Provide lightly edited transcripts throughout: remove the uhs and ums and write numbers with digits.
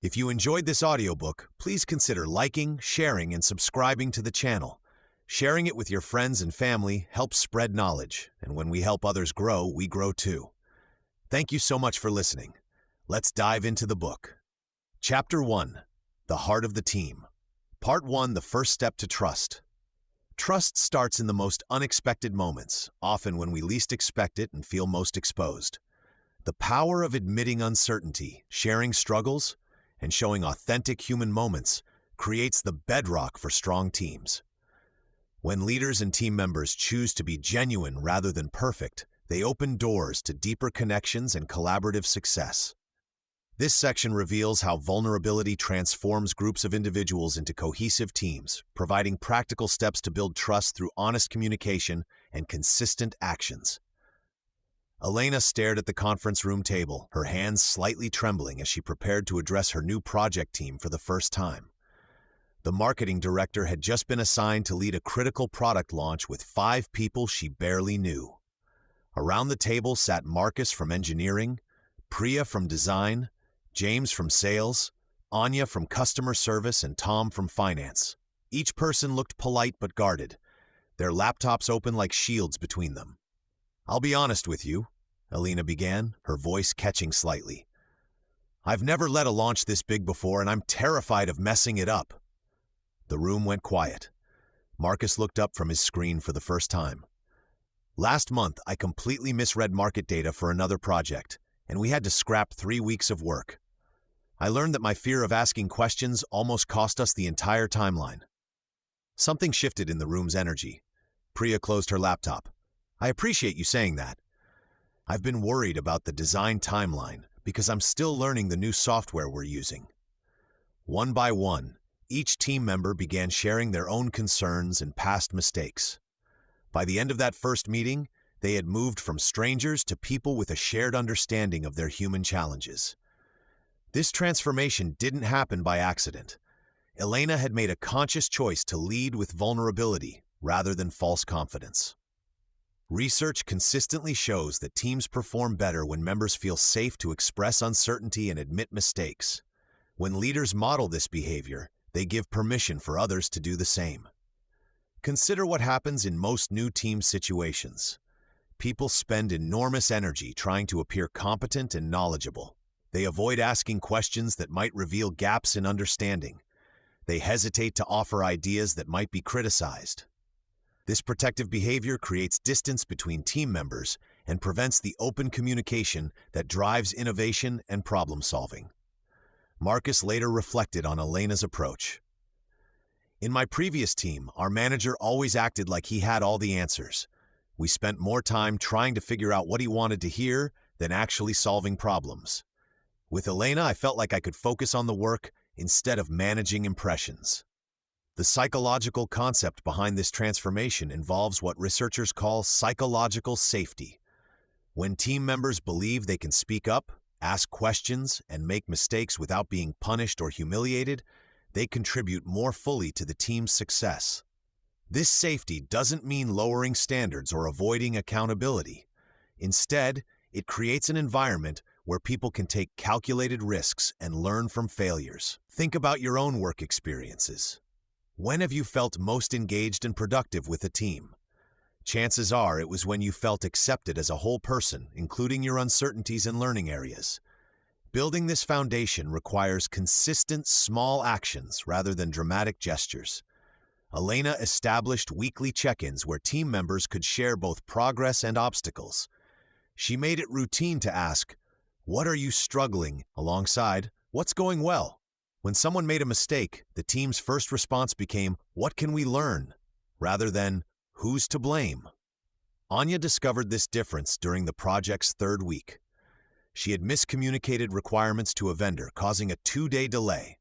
If you enjoyed this audiobook, please consider liking, sharing, and subscribing to the channel. Sharing it with your friends and family helps spread knowledge, and when we help others grow, we grow too. Thank you so much for listening. Let's dive into the book. Chapter 1. The Heart of the Team. Part 1. The First Step to Trust. Trust starts in the most unexpected moments, often when we least expect it and feel most exposed. The power of admitting uncertainty, sharing struggles, and showing authentic human moments creates the bedrock for strong teams. When leaders and team members choose to be genuine rather than perfect, they open doors to deeper connections and collaborative success. This section reveals how vulnerability transforms groups of individuals into cohesive teams, providing practical steps to build trust through honest communication and consistent actions. Elena stared at the conference room table, her hands slightly trembling as she prepared to address her new project team for the first time. The marketing director had just been assigned to lead a critical product launch with 5 people she barely knew. Around the table sat Marcus from engineering, Priya from design, James from sales, Anya from customer service, and Tom from finance. Each person looked polite but guarded, their laptops open like shields between them. "I'll be honest with you," Elena began, her voice catching slightly. "I've never led a launch this big before, and I'm terrified of messing it up." The room went quiet. Marcus looked up from his screen for the first time. "Last month, I completely misread market data for another project, and we had to scrap 3 weeks of work. I learned that my fear of asking questions almost cost us the entire timeline." Something shifted in the room's energy. Priya closed her laptop. "I appreciate you saying that. I've been worried about the design timeline because I'm still learning the new software we're using." One by one, each team member began sharing their own concerns and past mistakes. By the end of that first meeting, they had moved from strangers to people with a shared understanding of their human challenges. This transformation didn't happen by accident. Elena had made a conscious choice to lead with vulnerability rather than false confidence. Research consistently shows that teams perform better when members feel safe to express uncertainty and admit mistakes. When leaders model this behavior, they give permission for others to do the same. Consider what happens in most new team situations. People spend enormous energy trying to appear competent and knowledgeable. They avoid asking questions that might reveal gaps in understanding. They hesitate to offer ideas that might be criticized. This protective behavior creates distance between team members and prevents the open communication that drives innovation and problem solving. Marcus later reflected on Elena's approach. "In my previous team, our manager always acted like he had all the answers. We spent more time trying to figure out what he wanted to hear than actually solving problems. With Elena, I felt like I could focus on the work instead of managing impressions." The psychological concept behind this transformation involves what researchers call psychological safety. When team members believe they can speak up, ask questions, and make mistakes without being punished or humiliated, they contribute more fully to the team's success. This safety doesn't mean lowering standards or avoiding accountability. Instead, it creates an environment where people can take calculated risks and learn from failures. Think about your own work experiences. When have you felt most engaged and productive with a team? Chances are it was when you felt accepted as a whole person, including your uncertainties and learning areas. Building this foundation requires consistent small actions rather than dramatic gestures. Elena established weekly check-ins where team members could share both progress and obstacles. She made it routine to ask, "What are you struggling?" alongside, "What's going well?" When someone made a mistake, the team's first response became, "What can we learn?" rather than, "Who's to blame?" Anya discovered this difference during the project's 3rd week. She had miscommunicated requirements to a vendor, causing a 2-day delay.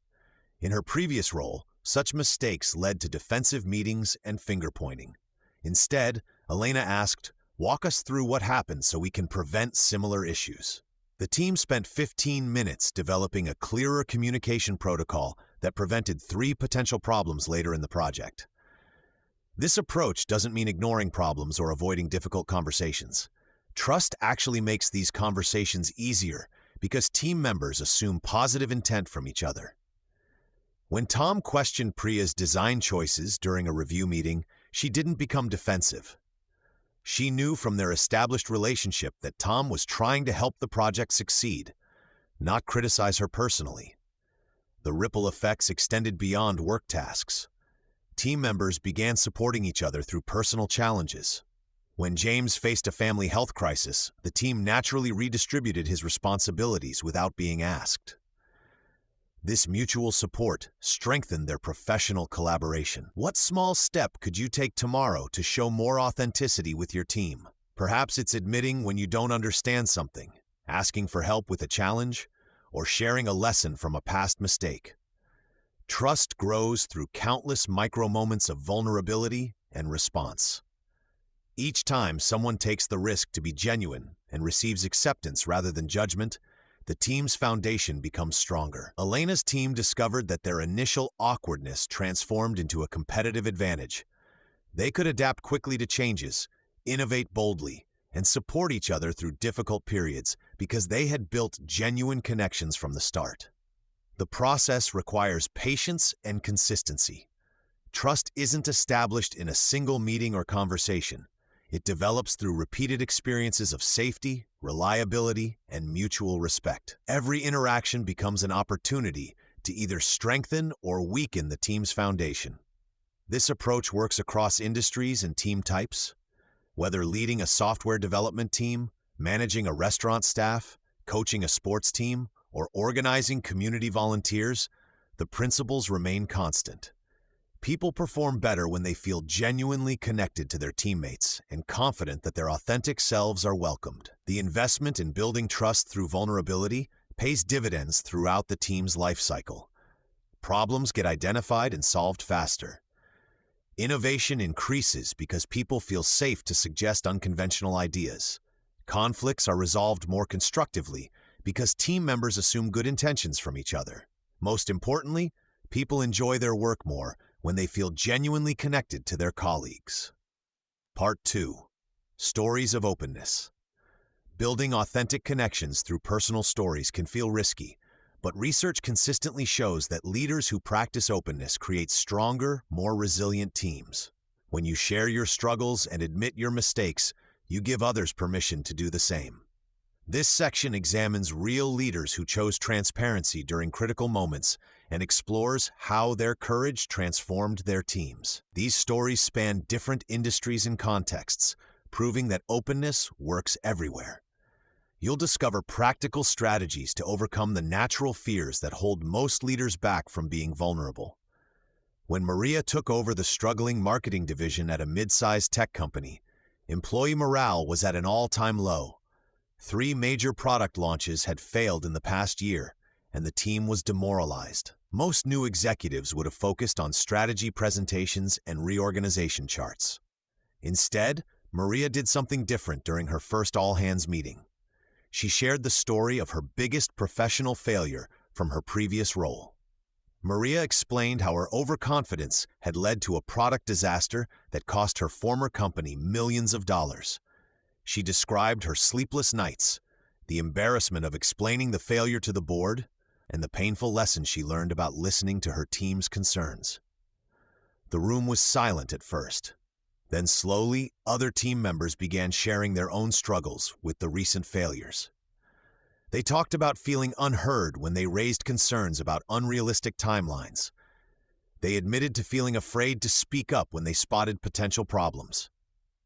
In her previous role, such mistakes led to defensive meetings and finger-pointing. Instead, Elena asked, "Walk us through what happened so we can prevent similar issues." The team spent 15 minutes developing a clearer communication protocol that prevented 3 potential problems later in the project. This approach doesn't mean ignoring problems or avoiding difficult conversations. Trust actually makes these conversations easier because team members assume positive intent from each other. When Tom questioned Priya's design choices during a review meeting, she didn't become defensive. She knew from their established relationship that Tom was trying to help the project succeed, not criticize her personally. The ripple effects extended beyond work tasks. Team members began supporting each other through personal challenges. When James faced a family health crisis, the team naturally redistributed his responsibilities without being asked. This mutual support strengthened their professional collaboration. What small step could you take tomorrow to show more authenticity with your team? Perhaps it's admitting when you don't understand something, asking for help with a challenge, or sharing a lesson from a past mistake. Trust grows through countless micro-moments of vulnerability and response. Each time someone takes the risk to be genuine and receives acceptance rather than judgment, the team's foundation becomes stronger. Elena's team discovered that their initial awkwardness transformed into a competitive advantage. They could adapt quickly to changes, innovate boldly, and support each other through difficult periods because they had built genuine connections from the start. The process requires patience and consistency. Trust isn't established in a single meeting or conversation. It develops through repeated experiences of safety, reliability, and mutual respect. Every interaction becomes an opportunity to either strengthen or weaken the team's foundation. This approach works across industries and team types. Whether leading a software development team, managing a restaurant staff, coaching a sports team, or organizing community volunteers, the principles remain constant. People perform better when they feel genuinely connected to their teammates and confident that their authentic selves are welcomed. The investment in building trust through vulnerability pays dividends throughout the team's life cycle. Problems get identified and solved faster. Innovation increases because people feel safe to suggest unconventional ideas. Conflicts are resolved more constructively because team members assume good intentions from each other. Most importantly, people enjoy their work more when they feel genuinely connected to their colleagues. Part 2. Stories of Openness. Building authentic connections through personal stories can feel risky, but research consistently shows that leaders who practice openness create stronger, more resilient teams. When you share your struggles and admit your mistakes, you give others permission to do the same. This section examines real leaders who chose transparency during critical moments and explores how their courage transformed their teams. These stories span different industries and contexts, proving that openness works everywhere. You'll discover practical strategies to overcome the natural fears that hold most leaders back from being vulnerable. When Maria took over the struggling marketing division at a mid-sized tech company, employee morale was at an all-time low. 3 major product launches had failed in the past year, and the team was demoralized. Most new executives would have focused on strategy presentations and reorganization charts. Instead, Maria did something different during her first all-hands meeting. She shared the story of her biggest professional failure from her previous role. Maria explained how her overconfidence had led to a product disaster that cost her former company millions of dollars. She described her sleepless nights, the embarrassment of explaining the failure to the board, and the painful lesson she learned about listening to her team's concerns. The room was silent at first. Then slowly, other team members began sharing their own struggles with the recent failures. They talked about feeling unheard when they raised concerns about unrealistic timelines. They admitted to feeling afraid to speak up when they spotted potential problems.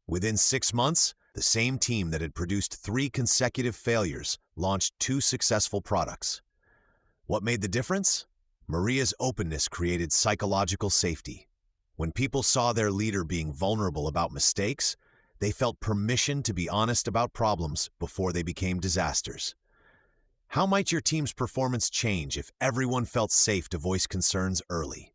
Within 6 months, the same team that had produced 3 consecutive failures launched 2 successful products. What made the difference? Maria's openness created psychological safety. When people saw their leader being vulnerable about mistakes, they felt permission to be honest about problems before they became disasters. How might your team's performance change if everyone felt safe to voice concerns early?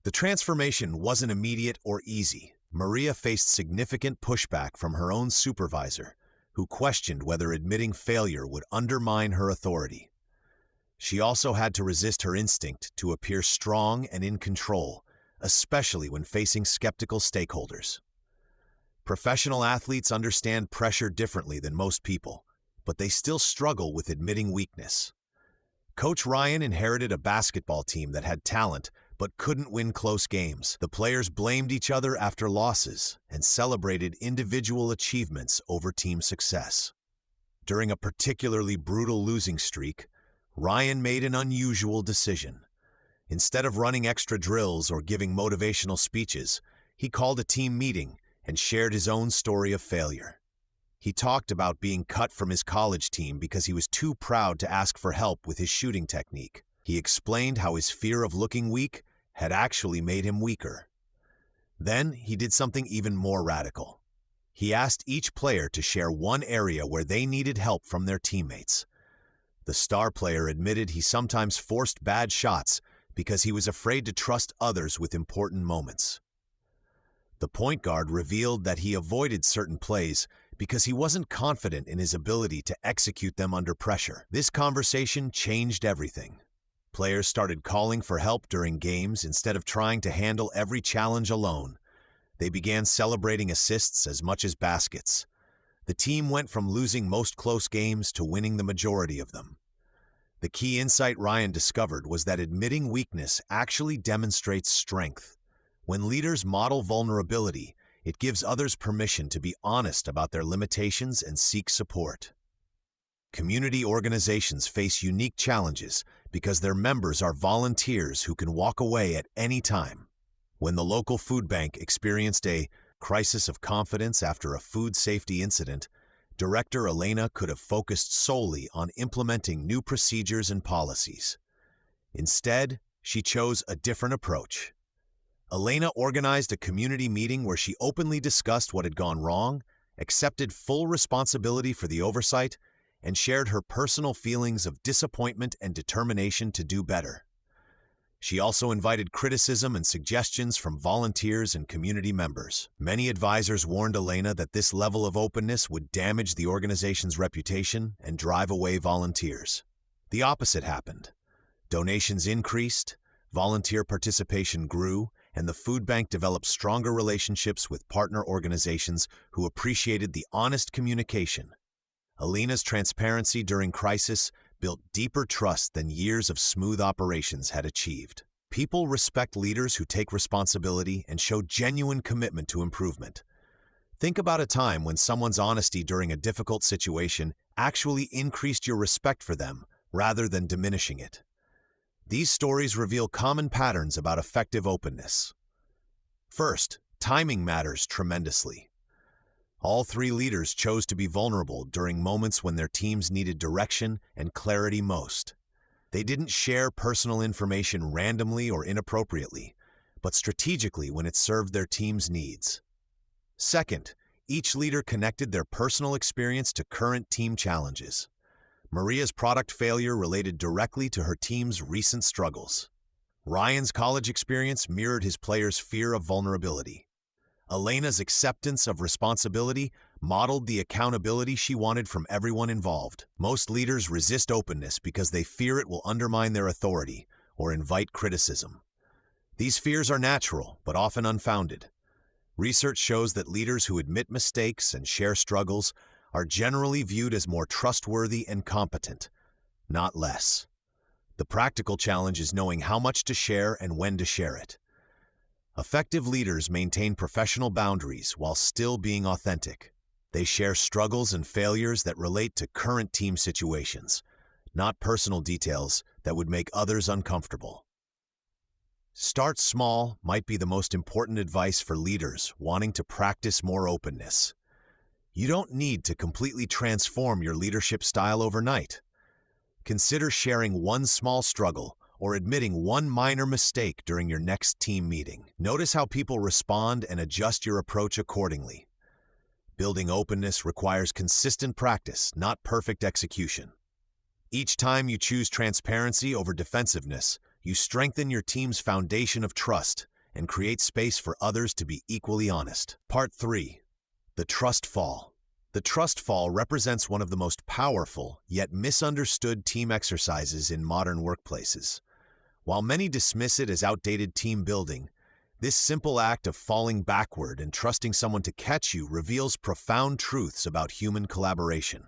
The transformation wasn't immediate or easy. Maria faced significant pushback from her own supervisor, who questioned whether admitting failure would undermine her authority. She also had to resist her instinct to appear strong and in control, especially when facing skeptical stakeholders. Professional athletes understand pressure differently than most people, but they still struggle with admitting weakness. Coach Ryan inherited a basketball team that had talent but couldn't win close games. The players blamed each other after losses and celebrated individual achievements over team success. During a particularly brutal losing streak, Ryan made an unusual decision. Instead of running extra drills or giving motivational speeches, he called a team meeting and shared his own story of failure. He talked about being cut from his college team because he was too proud to ask for help with his shooting technique. He explained how his fear of looking weak had actually made him weaker. Then he did something even more radical. He asked each player to share one area where they needed help from their teammates. The star player admitted he sometimes forced bad shots because he was afraid to trust others with important moments. The point guard revealed that he avoided certain plays because he wasn't confident in his ability to execute them under pressure. This conversation changed everything. Players started calling for help during games instead of trying to handle every challenge alone. They began celebrating assists as much as baskets. The team went from losing most close games to winning the majority of them. The key insight Ryan discovered was that admitting weakness actually demonstrates strength. When leaders model vulnerability, it gives others permission to be honest about their limitations and seek support. Community organizations face unique challenges because their members are volunteers who can walk away at any time. When the local food bank experienced a crisis of confidence after a food safety incident, Director Elena could have focused solely on implementing new procedures and policies. Instead, she chose a different approach. Elena organized a community meeting where she openly discussed what had gone wrong, accepted full responsibility for the oversight, and shared her personal feelings of disappointment and determination to do better. She also invited criticism and suggestions from volunteers and community members. Many advisors warned Elena that this level of openness would damage the organization's reputation and drive away volunteers. The opposite happened. Donations increased, volunteer participation grew, and the food bank developed stronger relationships with partner organizations who appreciated the honest communication. Elena's transparency during crisis built deeper trust than years of smooth operations had achieved. People respect leaders who take responsibility and show genuine commitment to improvement. Think about a time when someone's honesty during a difficult situation actually increased your respect for them rather than diminishing it. These stories reveal common patterns about effective openness. First, timing matters tremendously. All three leaders chose to be vulnerable during moments when their teams needed direction and clarity most. They didn't share personal information randomly or inappropriately, but strategically when it served their team's needs. Second, each leader connected their personal experience to current team challenges. Maria's product failure related directly to her team's recent struggles. Ryan's college experience mirrored his players' fear of vulnerability. Elena's acceptance of responsibility modeled the accountability she wanted from everyone involved. Most leaders resist openness because they fear it will undermine their authority or invite criticism. These fears are natural, but often unfounded. Research shows that leaders who admit mistakes and share struggles are generally viewed as more trustworthy and competent, not less. The practical challenge is knowing how much to share and when to share it. Effective leaders maintain professional boundaries while still being authentic. They share struggles and failures that relate to current team situations, not personal details that would make others uncomfortable. Start small might be the most important advice for leaders wanting to practice more openness. You don't need to completely transform your leadership style overnight. Consider sharing one small struggle or admitting one minor mistake during your next team meeting. Notice how people respond and adjust your approach accordingly. Building openness requires consistent practice, not perfect execution. Each time you choose transparency over defensiveness, you strengthen your team's foundation of trust and create space for others to be equally honest. Part 3. The Trust Fall. The trust fall represents one of the most powerful, yet misunderstood team exercises in modern workplaces. While many dismiss it as outdated team building, this simple act of falling backward and trusting someone to catch you reveals profound truths about human collaboration.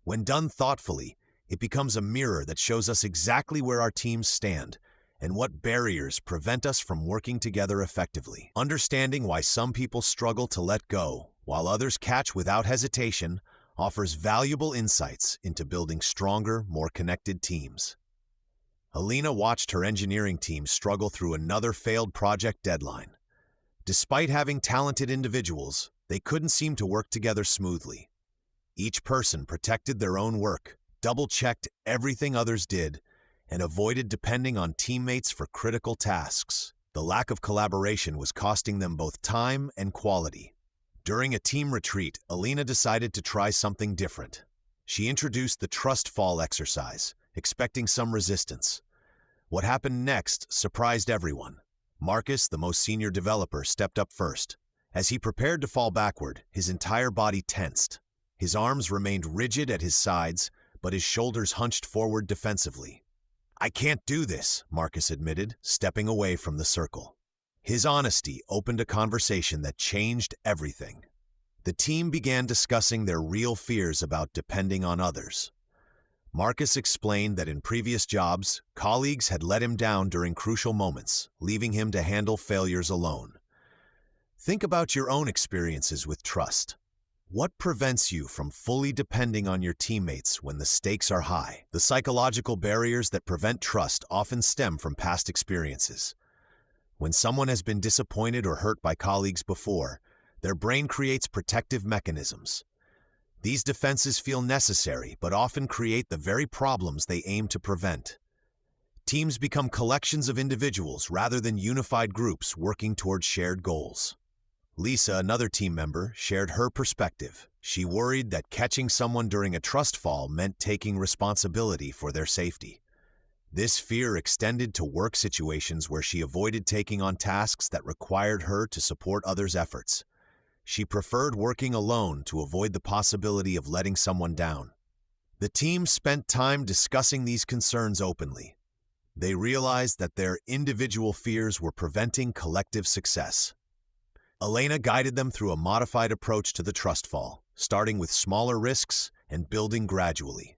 When done thoughtfully, it becomes a mirror that shows us exactly where our teams stand and what barriers prevent us from working together effectively. Understanding why some people struggle to let go while others catch without hesitation offers valuable insights into building stronger, more connected teams. Alina watched her engineering team struggle through another failed project deadline. Despite having talented individuals, they couldn't seem to work together smoothly. Each person protected their own work, double-checked everything others did, and avoided depending on teammates for critical tasks. The lack of collaboration was costing them both time and quality. During a team retreat, Alina decided to try something different. She introduced the trust fall exercise, expecting some resistance. What happened next surprised everyone. Marcus, the most senior developer, stepped up first. As he prepared to fall backward, his entire body tensed. His arms remained rigid at his sides, but his shoulders hunched forward defensively. "I can't do this," Marcus admitted, stepping away from the circle. His honesty opened a conversation that changed everything. The team began discussing their real fears about depending on others. Marcus explained that in previous jobs, colleagues had let him down during crucial moments, leaving him to handle failures alone. Think about your own experiences with trust. What prevents you from fully depending on your teammates when the stakes are high? The psychological barriers that prevent trust often stem from past experiences. When someone has been disappointed or hurt by colleagues before, their brain creates protective mechanisms. These defenses feel necessary, but often create the very problems they aim to prevent. Teams become collections of individuals rather than unified groups working toward shared goals. Lisa, another team member, shared her perspective. She worried that catching someone during a trust fall meant taking responsibility for their safety. This fear extended to work situations where she avoided taking on tasks that required her to support others' efforts. She preferred working alone to avoid the possibility of letting someone down. The team spent time discussing these concerns openly. They realized that their individual fears were preventing collective success. Elena guided them through a modified approach to the trust fall, starting with smaller risks and building gradually.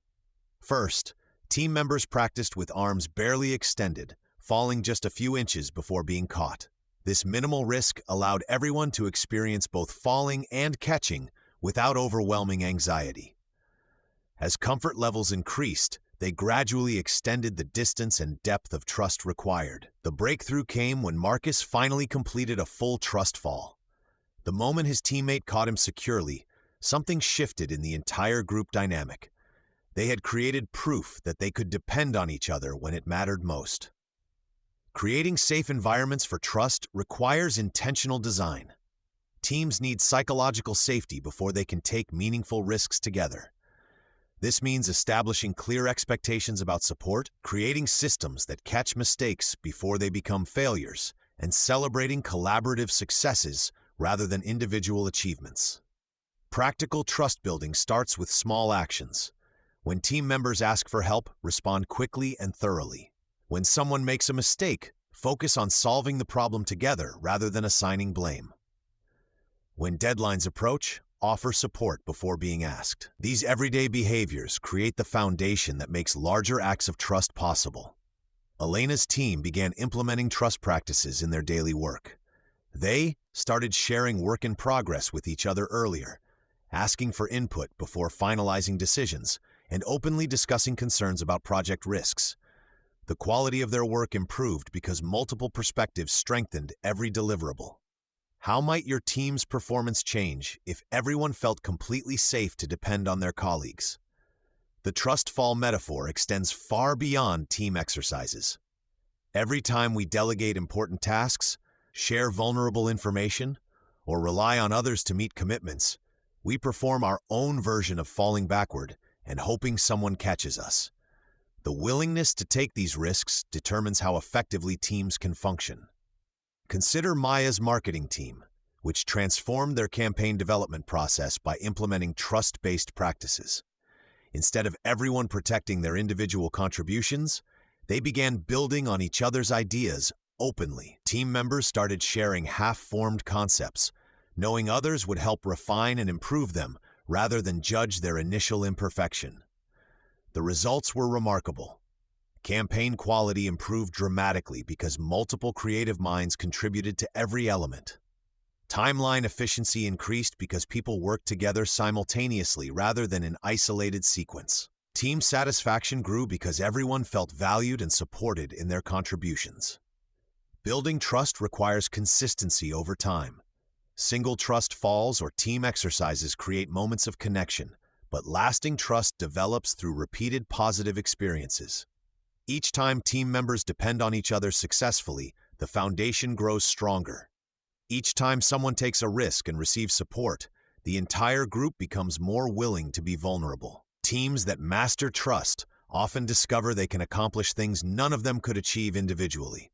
First, team members practiced with arms barely extended, falling just a few inches before being caught. This minimal risk allowed everyone to experience both falling and catching without overwhelming anxiety. As comfort levels increased, they gradually extended the distance and depth of trust required. The breakthrough came when Marcus finally completed a full trust fall. The moment his teammate caught him securely, something shifted in the entire group dynamic. They had created proof that they could depend on each other when it mattered most. Creating safe environments for trust requires intentional design. Teams need psychological safety before they can take meaningful risks together. This means establishing clear expectations about support, creating systems that catch mistakes before they become failures, and celebrating collaborative successes rather than individual achievements. Practical trust building starts with small actions. When team members ask for help, respond quickly and thoroughly. When someone makes a mistake, focus on solving the problem together rather than assigning blame. When deadlines approach, offer support before being asked. These everyday behaviors create the foundation that makes larger acts of trust possible. Elena's team began implementing trust practices in their daily work. They started sharing work in progress with each other earlier, asking for input before finalizing decisions, and openly discussing concerns about project risks. The quality of their work improved because multiple perspectives strengthened every deliverable. How might your team's performance change if everyone felt completely safe to depend on their colleagues? The trust fall metaphor extends far beyond team exercises. Every time we delegate important tasks, share vulnerable information, or rely on others to meet commitments, we perform our own version of falling backward and hoping someone catches us. The willingness to take these risks determines how effectively teams can function. Consider Maya's marketing team, which transformed their campaign development process by implementing trust-based practices. Instead of everyone protecting their individual contributions, they began building on each other's ideas openly. Team members started sharing half-formed concepts, knowing others would help refine and improve them rather than judge their initial imperfection. The results were remarkable. Campaign quality improved dramatically because multiple creative minds contributed to every element. Timeline efficiency increased because people worked together simultaneously rather than in isolated sequence. Team satisfaction grew because everyone felt valued and supported in their contributions. Building trust requires consistency over time. Single trust falls or team exercises create moments of connection, but lasting trust develops through repeated positive experiences. Each time team members depend on each other successfully, the foundation grows stronger. Each time someone takes a risk and receives support, the entire group becomes more willing to be vulnerable. Teams that master trust often discover they can accomplish things none of them could achieve individually.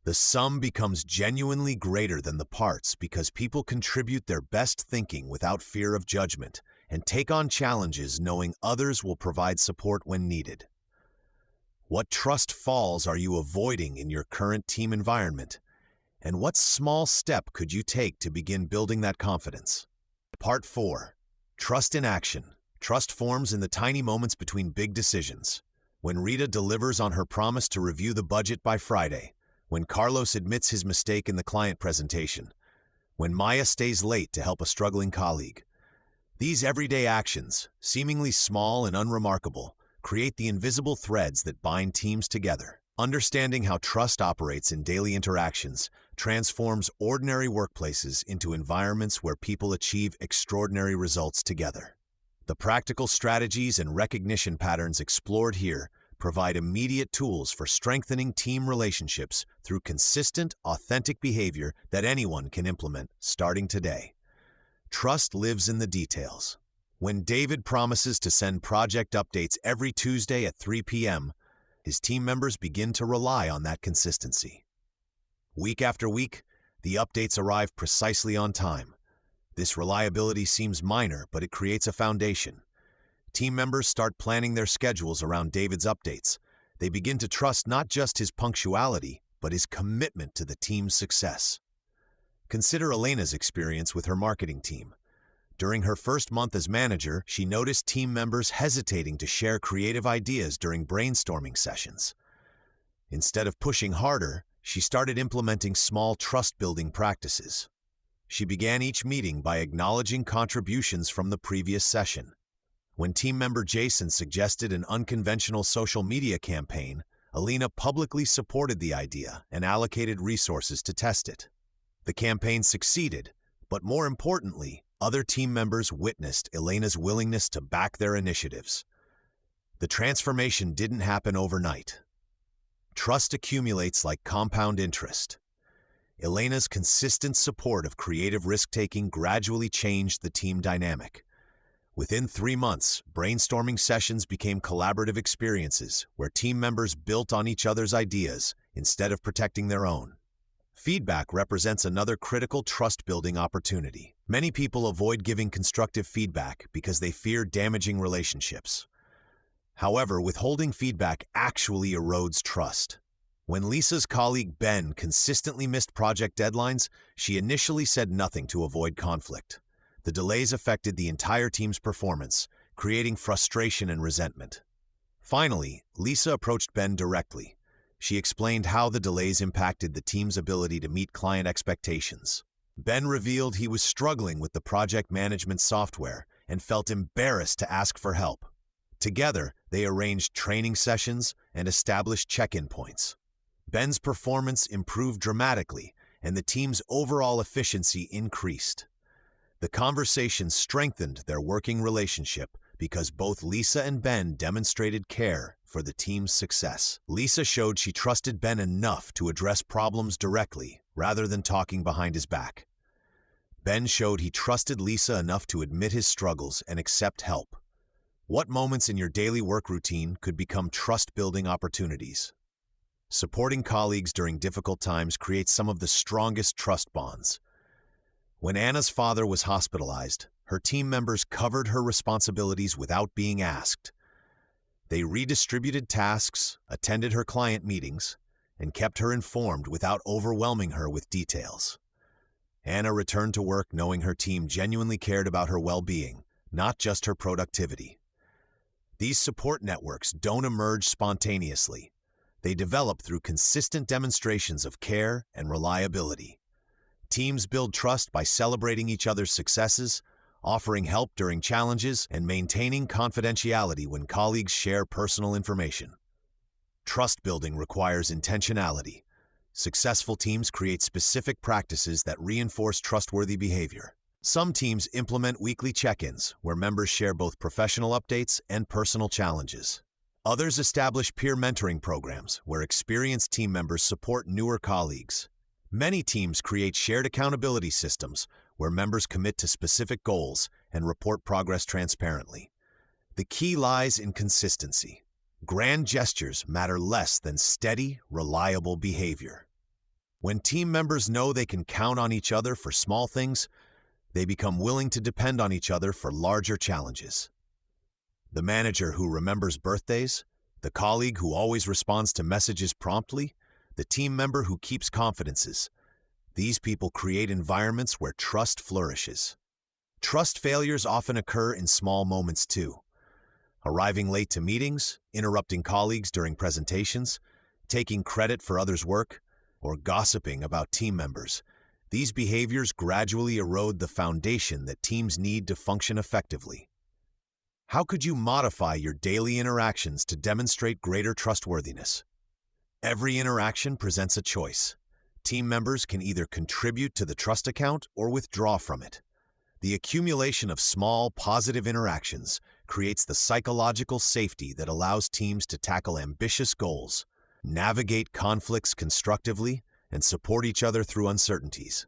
The sum becomes genuinely greater than the parts because people contribute their best thinking without fear of judgment and take on challenges knowing others will provide support when needed. What trust falls are you avoiding in your current team environment? And what small step could you take to begin building that confidence? Part 4. Trust in action. Trust forms in the tiny moments between big decisions. When Rita delivers on her promise to review the budget by Friday, when Carlos admits his mistake in the client presentation, when Maya stays late to help a struggling colleague. These everyday actions, seemingly small and unremarkable, create the invisible threads that bind teams together. Understanding how trust operates in daily interactions transforms ordinary workplaces into environments where people achieve extraordinary results together. The practical strategies and recognition patterns explored here provide immediate tools for strengthening team relationships through consistent, authentic behavior that anyone can implement starting today. Trust lives in the details. When David promises to send project updates every Tuesday at 3 p.m., his team members begin to rely on that consistency. Week after week, the updates arrive precisely on time. This reliability seems minor, but it creates a foundation. Team members start planning their schedules around David's updates. They begin to trust not just his punctuality, but his commitment to the team's success. Consider Elena's experience with her marketing team. During her first month as manager, she noticed team members hesitating to share creative ideas during brainstorming sessions. Instead of pushing harder, she started implementing small trust-building practices. She began each meeting by acknowledging contributions from the previous session. When team member Jason suggested an unconventional social media campaign, Elena publicly supported the idea and allocated resources to test it. The campaign succeeded, but more importantly, other team members witnessed Elena's willingness to back their initiatives. The transformation didn't happen overnight. Trust accumulates like compound interest. Elena's consistent support of creative risk-taking gradually changed the team dynamic. Within 3 months, brainstorming sessions became collaborative experiences where team members built on each other's ideas instead of protecting their own. Feedback represents another critical trust-building opportunity. Many people avoid giving constructive feedback because they fear damaging relationships. However, withholding feedback actually erodes trust. When Lisa's colleague Ben consistently missed project deadlines, she initially said nothing to avoid conflict. The delays affected the entire team's performance, creating frustration and resentment. Finally, Lisa approached Ben directly. She explained how the delays impacted the team's ability to meet client expectations. Ben revealed he was struggling with the project management software and felt embarrassed to ask for help. Together, they arranged training sessions and established check-in points. Ben's performance improved dramatically, and the team's overall efficiency increased. The conversation strengthened their working relationship because both Lisa and Ben demonstrated care for the team's success. Lisa showed she trusted Ben enough to address problems directly rather than talking behind his back. Ben showed he trusted Lisa enough to admit his struggles and accept help. What moments in your daily work routine could become trust-building opportunities? Supporting colleagues during difficult times creates some of the strongest trust bonds. When Anna's father was hospitalized, her team members covered her responsibilities without being asked. They redistributed tasks, attended her client meetings, and kept her informed without overwhelming her with details. Anna returned to work knowing her team genuinely cared about her well-being, not just her productivity. These support networks don't emerge spontaneously. They develop through consistent demonstrations of care and reliability. Teams build trust by celebrating each other's successes, offering help during challenges, and maintaining confidentiality when colleagues share personal information. Trust building requires intentionality. Successful teams create specific practices that reinforce trustworthy behavior. Some teams implement weekly check-ins, where members share both professional updates and personal challenges. Others establish peer mentoring programs, where experienced team members support newer colleagues. Many teams create shared accountability systems, where members commit to specific goals and report progress transparently. The key lies in consistency. Grand gestures matter less than steady, reliable behavior. When team members know they can count on each other for small things, they become willing to depend on each other for larger challenges. The manager who remembers birthdays, the colleague who always responds to messages promptly, the team member who keeps confidences. These people create environments where trust flourishes. Trust failures often occur in small moments too. Arriving late to meetings, interrupting colleagues during presentations, taking credit for others' work, or gossiping about team members. These behaviors gradually erode the foundation that teams need to function effectively. How could you modify your daily interactions to demonstrate greater trustworthiness? Every interaction presents a choice. Team members can either contribute to the trust account or withdraw from it. The accumulation of small, positive interactions creates the psychological safety that allows teams to tackle ambitious goals, navigate conflicts constructively, and support each other through uncertainties.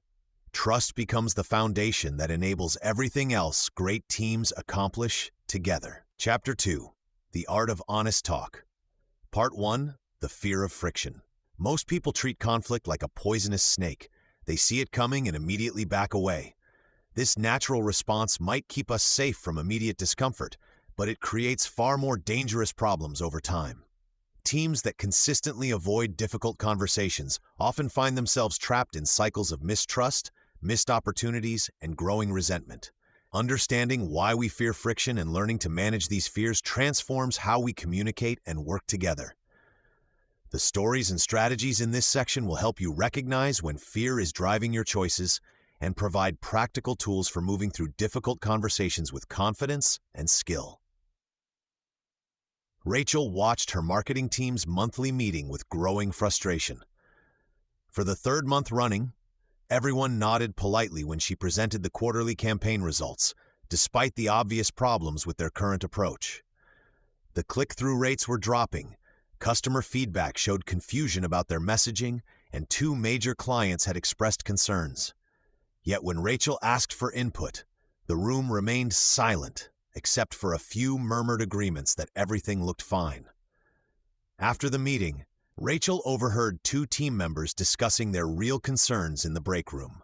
Trust becomes the foundation that enables everything else great teams accomplish together. Chapter 2. The Art of Honest Talk. Part 1. The Fear of Friction. Most people treat conflict like a poisonous snake. They see it coming and immediately back away. This natural response might keep us safe from immediate discomfort, but it creates far more dangerous problems over time. Teams that consistently avoid difficult conversations often find themselves trapped in cycles of mistrust, missed opportunities, and growing resentment. Understanding why we fear friction and learning to manage these fears transforms how we communicate and work together. The stories and strategies in this section will help you recognize when fear is driving your choices and provide practical tools for moving through difficult conversations with confidence and skill. Rachel watched her marketing team's monthly meeting with growing frustration. For the third month running, everyone nodded politely when she presented the quarterly campaign results, despite the obvious problems with their current approach. The click-through rates were dropping, customer feedback showed confusion about their messaging, and 2 major clients had expressed concerns. Yet when Rachel asked for input, the room remained silent, except for a few murmured agreements that everything looked fine. After the meeting, Rachel overheard 2 team members discussing their real concerns in the break room.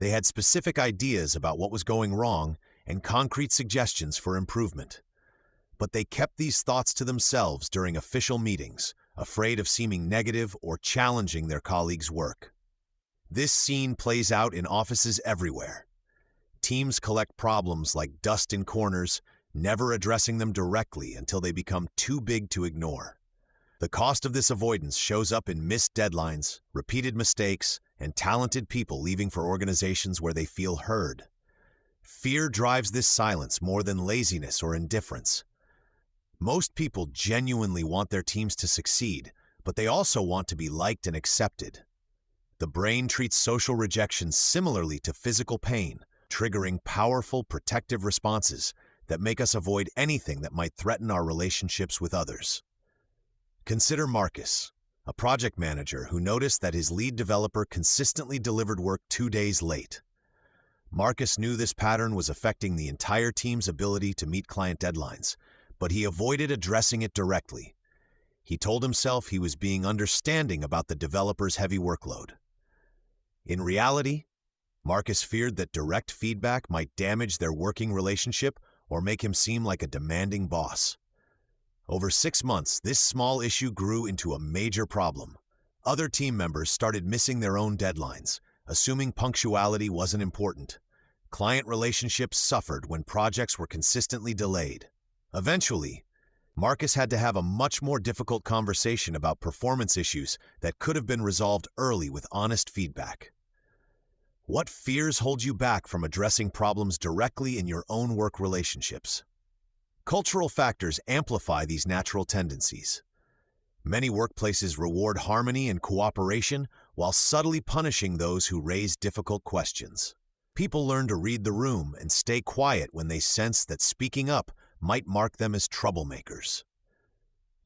They had specific ideas about what was going wrong and concrete suggestions for improvement. But they kept these thoughts to themselves during official meetings, afraid of seeming negative or challenging their colleagues' work. This scene plays out in offices everywhere. Teams collect problems like dust in corners, never addressing them directly until they become too big to ignore. The cost of this avoidance shows up in missed deadlines, repeated mistakes, and talented people leaving for organizations where they feel heard. Fear drives this silence more than laziness or indifference. Most people genuinely want their teams to succeed, but they also want to be liked and accepted. The brain treats social rejection similarly to physical pain, triggering powerful protective responses that make us avoid anything that might threaten our relationships with others. Consider Marcus, a project manager who noticed that his lead developer consistently delivered work 2 days late. Marcus knew this pattern was affecting the entire team's ability to meet client deadlines, but he avoided addressing it directly. He told himself he was being understanding about the developer's heavy workload. In reality, Marcus feared that direct feedback might damage their working relationship or make him seem like a demanding boss. Over 6 months, this small issue grew into a major problem. Other team members started missing their own deadlines, assuming punctuality wasn't important. Client relationships suffered when projects were consistently delayed. Eventually, Marcus had to have a much more difficult conversation about performance issues that could have been resolved early with honest feedback. What fears hold you back from addressing problems directly in your own work relationships? Cultural factors amplify these natural tendencies. Many workplaces reward harmony and cooperation while subtly punishing those who raise difficult questions. People learn to read the room and stay quiet when they sense that speaking up might mark them as troublemakers.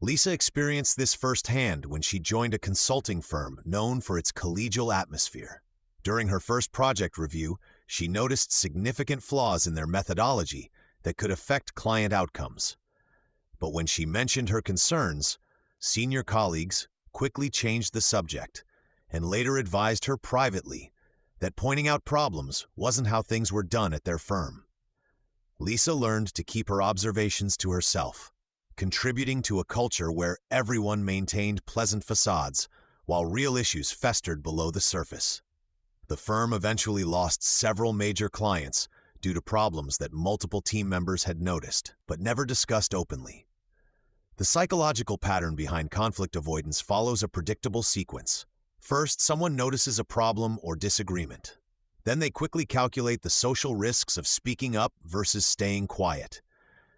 Lisa experienced this firsthand when she joined a consulting firm known for its collegial atmosphere. During her first project review, she noticed significant flaws in their methodology that could affect client outcomes. But when she mentioned her concerns, senior colleagues quickly changed the subject and later advised her privately that pointing out problems wasn't how things were done at their firm. Lisa learned to keep her observations to herself, contributing to a culture where everyone maintained pleasant facades while real issues festered below the surface. The firm eventually lost several major clients due to problems that multiple team members had noticed but never discussed openly. The psychological pattern behind conflict avoidance follows a predictable sequence. First, someone notices a problem or disagreement. Then they quickly calculate the social risks of speaking up versus staying quiet.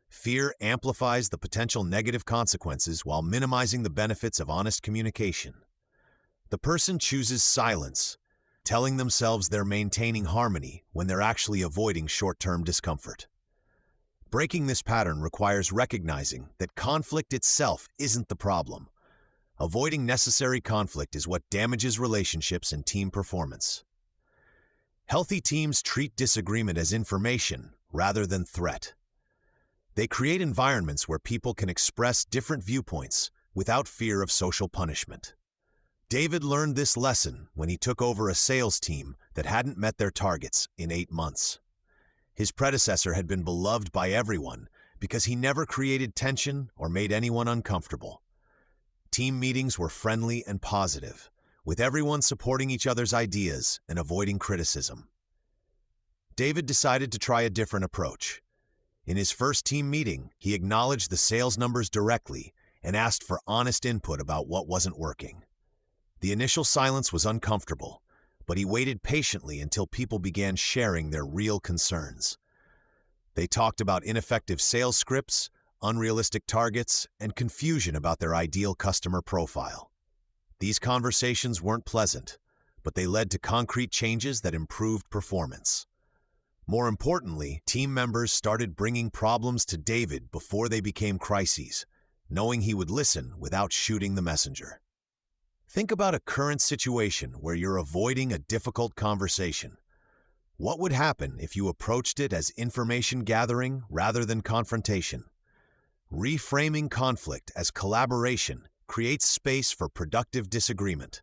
Fear amplifies the potential negative consequences while minimizing the benefits of honest communication. The person chooses silence, telling themselves they're maintaining harmony when they're actually avoiding short-term discomfort. Breaking this pattern requires recognizing that conflict itself isn't the problem. Avoiding necessary conflict is what damages relationships and team performance. Healthy teams treat disagreement as information rather than threat. They create environments where people can express different viewpoints without fear of social punishment. David learned this lesson when he took over a sales team that hadn't met their targets in 8 months. His predecessor had been beloved by everyone because he never created tension or made anyone uncomfortable. Team meetings were friendly and positive, with everyone supporting each other's ideas and avoiding criticism. David decided to try a different approach. In his first team meeting, he acknowledged the sales numbers directly and asked for honest input about what wasn't working. The initial silence was uncomfortable, but he waited patiently until people began sharing their real concerns. They talked about ineffective sales scripts, unrealistic targets, and confusion about their ideal customer profile. These conversations weren't pleasant, but they led to concrete changes that improved performance. More importantly, team members started bringing problems to David before they became crises, knowing he would listen without shooting the messenger. Think about a current situation where you're avoiding a difficult conversation. What would happen if you approached it as information gathering rather than confrontation? Reframing conflict as collaboration creates space for productive disagreement.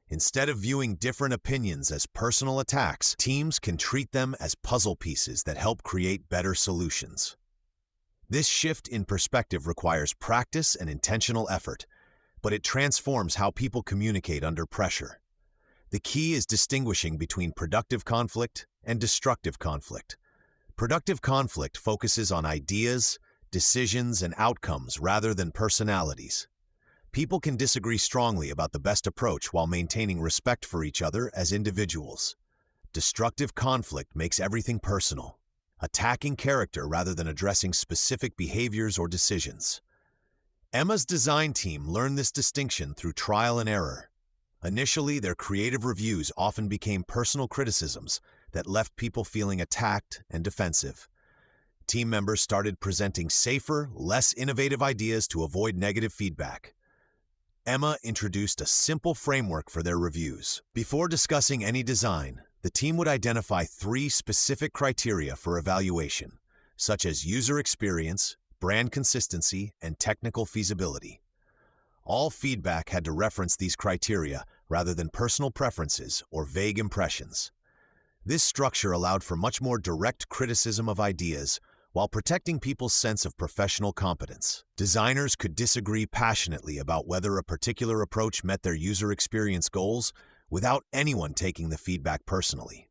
Instead of viewing different opinions as personal attacks, teams can treat them as puzzle pieces that help create better solutions. This shift in perspective requires practice and intentional effort, but it transforms how people communicate under pressure. The key is distinguishing between productive conflict and destructive conflict. Productive conflict focuses on ideas, decisions, and outcomes rather than personalities. People can disagree strongly about the best approach while maintaining respect for each other as individuals. Destructive conflict makes everything personal, attacking character rather than addressing specific behaviors or decisions. Emma's design team learned this distinction through trial and error. Initially, their creative reviews often became personal criticisms that left people feeling attacked and defensive. Team members started presenting safer, less innovative ideas to avoid negative feedback. Emma introduced a simple framework for their reviews. Before discussing any design, the team would identify 3 specific criteria for evaluation, such as user experience, brand consistency, and technical feasibility. All feedback had to reference these criteria rather than personal preferences or vague impressions. This structure allowed for much more direct criticism of ideas while protecting people's sense of professional competence. Designers could disagree passionately about whether a particular approach met their user experience goals without anyone taking the feedback personally.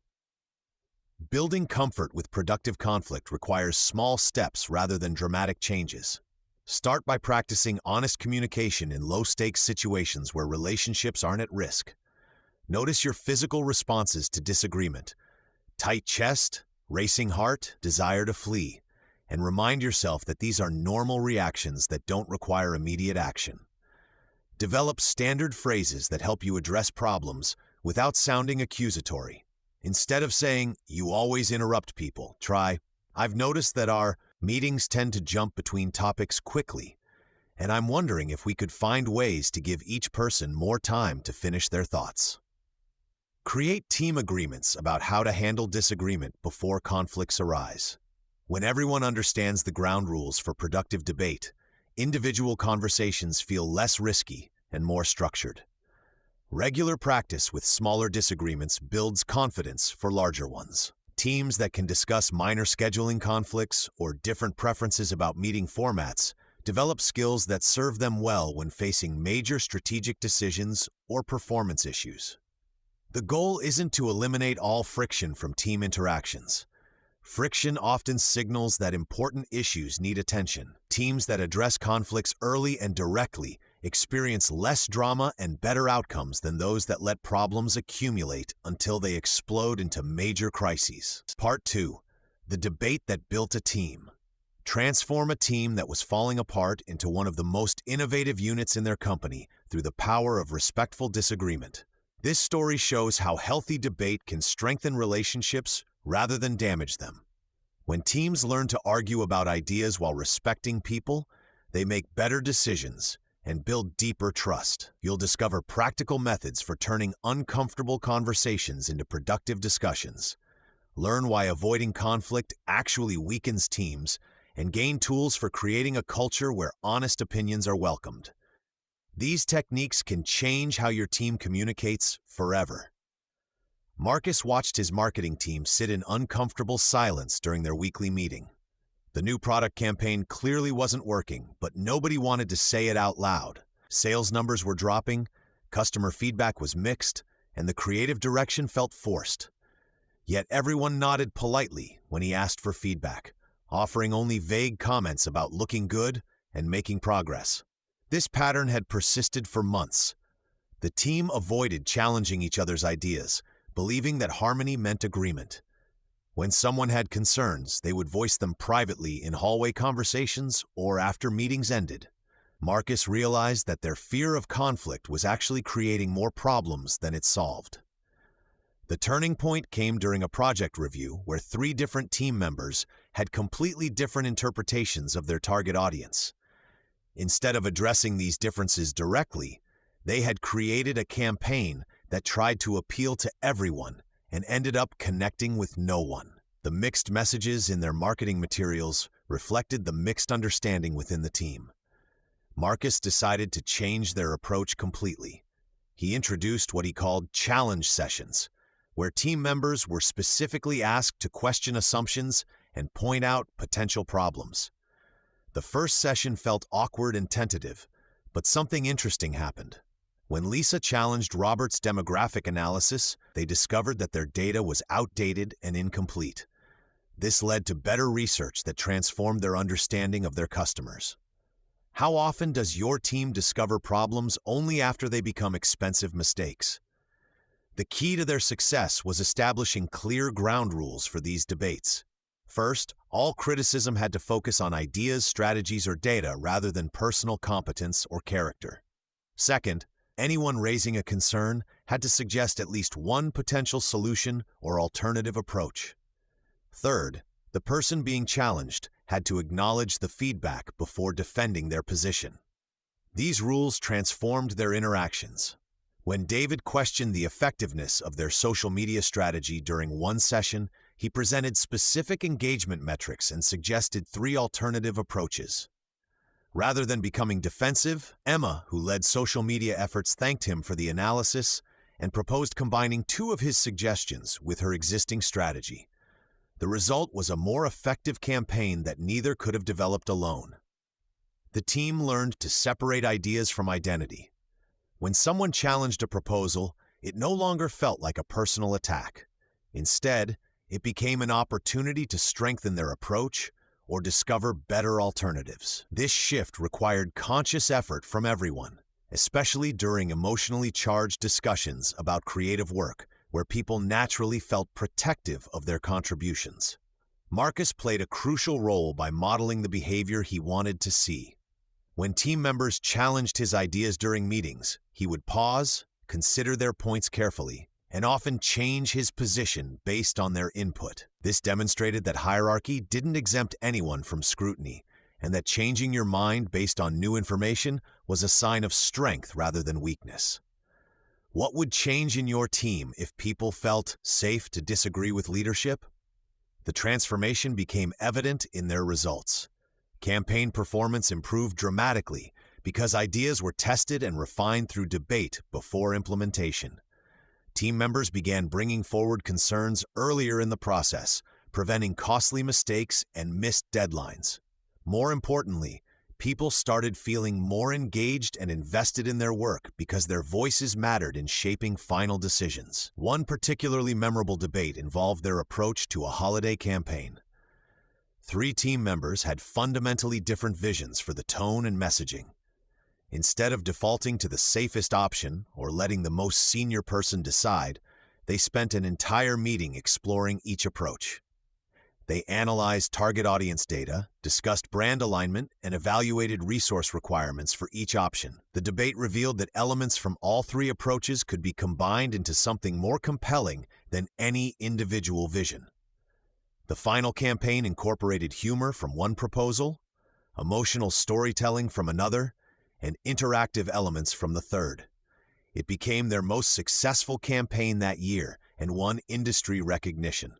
Building comfort with productive conflict requires small steps rather than dramatic changes. Start by practicing honest communication in low-stakes situations where relationships aren't at risk. Notice your physical responses to disagreement: tight chest, racing heart, desire to flee, and remind yourself that these are normal reactions that don't require immediate action. Develop standard phrases that help you address problems without sounding accusatory. Instead of saying, "You always interrupt people," try, "I've noticed that our meetings tend to jump between topics quickly, and I'm wondering if we could find ways to give each person more time to finish their thoughts." Create team agreements about how to handle disagreement before conflicts arise. When everyone understands the ground rules for productive debate, individual conversations feel less risky and more structured. Regular practice with smaller disagreements builds confidence for larger ones. Teams that can discuss minor scheduling conflicts or different preferences about meeting formats develop skills that serve them well when facing major strategic decisions or performance issues. The goal isn't to eliminate all friction from team interactions. Friction often signals that important issues need attention. Teams that address conflicts early and directly experience less drama and better outcomes than those that let problems accumulate until they explode into major crises. Part 2. The debate that built a team. Transform a team that was falling apart into one of the most innovative units in their company through the power of respectful disagreement. This story shows how healthy debate can strengthen relationships rather than damage them. When teams learn to argue about ideas while respecting people, they make better decisions and build deeper trust. You'll discover practical methods for turning uncomfortable conversations into productive discussions. Learn why avoiding conflict actually weakens teams, and gain tools for creating a culture where honest opinions are welcomed. These techniques can change how your team communicates forever. Marcus watched his marketing team sit in uncomfortable silence during their weekly meeting. The new product campaign clearly wasn't working, but nobody wanted to say it out loud. Sales numbers were dropping, customer feedback was mixed, and the creative direction felt forced. Yet everyone nodded politely when he asked for feedback, offering only vague comments about looking good and making progress. This pattern had persisted for months. The team avoided challenging each other's ideas, believing that harmony meant agreement. When someone had concerns, they would voice them privately in hallway conversations or after meetings ended. Marcus realized that their fear of conflict was actually creating more problems than it solved. The turning point came during a project review where 3 different team members had completely different interpretations of their target audience. Instead of addressing these differences directly, they had created a campaign that tried to appeal to everyone and ended up connecting with no one. The mixed messages in their marketing materials reflected the mixed understanding within the team. Marcus decided to change their approach completely. He introduced what he called challenge sessions, where team members were specifically asked to question assumptions and point out potential problems. The first session felt awkward and tentative, but something interesting happened. When Lisa challenged Robert's demographic analysis, they discovered that their data was outdated and incomplete. This led to better research that transformed their understanding of their customers. How often does your team discover problems only after they become expensive mistakes? The key to their success was establishing clear ground rules for these debates. First, all criticism had to focus on ideas, strategies, or data rather than personal competence or character. Second, anyone raising a concern had to suggest at least one potential solution or alternative approach. Third, the person being challenged had to acknowledge the feedback before defending their position. These rules transformed their interactions. When David questioned the effectiveness of their social media strategy during one session, he presented specific engagement metrics and suggested 3 alternative approaches. Rather than becoming defensive, Emma, who led social media efforts, thanked him for the analysis and proposed combining 2 of his suggestions with her existing strategy. The result was a more effective campaign that neither could have developed alone. The team learned to separate ideas from identity. When someone challenged a proposal, it no longer felt like a personal attack. Instead, it became an opportunity to strengthen their approach or discover better alternatives. This shift required conscious effort from everyone, especially during emotionally charged discussions about creative work, where people naturally felt protective of their contributions. Marcus played a crucial role by modeling the behavior he wanted to see. When team members challenged his ideas during meetings, he would pause, consider their points carefully, and often change his position based on their input. This demonstrated that hierarchy didn't exempt anyone from scrutiny, and that changing your mind based on new information was a sign of strength rather than weakness. What would change in your team if people felt safe to disagree with leadership? The transformation became evident in their results. Campaign performance improved dramatically because ideas were tested and refined through debate before implementation. Team members began bringing forward concerns earlier in the process, preventing costly mistakes and missed deadlines. More importantly, people started feeling more engaged and invested in their work because their voices mattered in shaping final decisions. One particularly memorable debate involved their approach to a holiday campaign. 3 team members had fundamentally different visions for the tone and messaging. Instead of defaulting to the safest option or letting the most senior person decide, they spent an entire meeting exploring each approach. They analyzed target audience data, discussed brand alignment, and evaluated resource requirements for each option. The debate revealed that elements from all 3 approaches could be combined into something more compelling than any individual vision. The final campaign incorporated humor from one proposal, emotional storytelling from another, and interactive elements from the third. It became their most successful campaign that year and won industry recognition.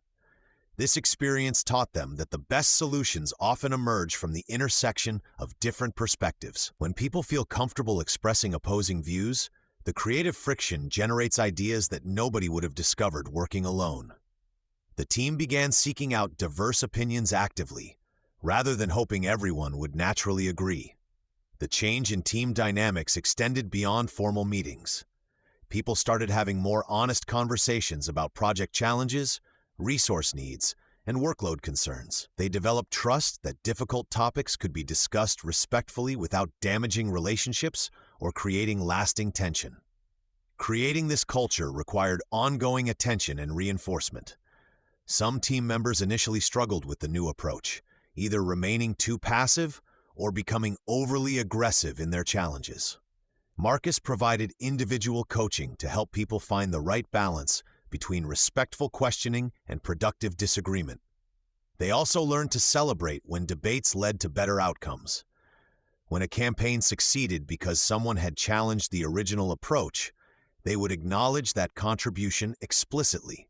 This experience taught them that the best solutions often emerge from the intersection of different perspectives. When people feel comfortable expressing opposing views, the creative friction generates ideas that nobody would have discovered working alone. The team began seeking out diverse opinions actively, rather than hoping everyone would naturally agree. The change in team dynamics extended beyond formal meetings. People started having more honest conversations about project challenges, resource needs, and workload concerns. They developed trust that difficult topics could be discussed respectfully without damaging relationships or creating lasting tension. Creating this culture required ongoing attention and reinforcement. Some team members initially struggled with the new approach, either remaining too passive or becoming overly aggressive in their challenges. Marcus provided individual coaching to help people find the right balance between respectful questioning and productive disagreement. They also learned to celebrate when debates led to better outcomes. When a campaign succeeded because someone had challenged the original approach, they would acknowledge that contribution explicitly.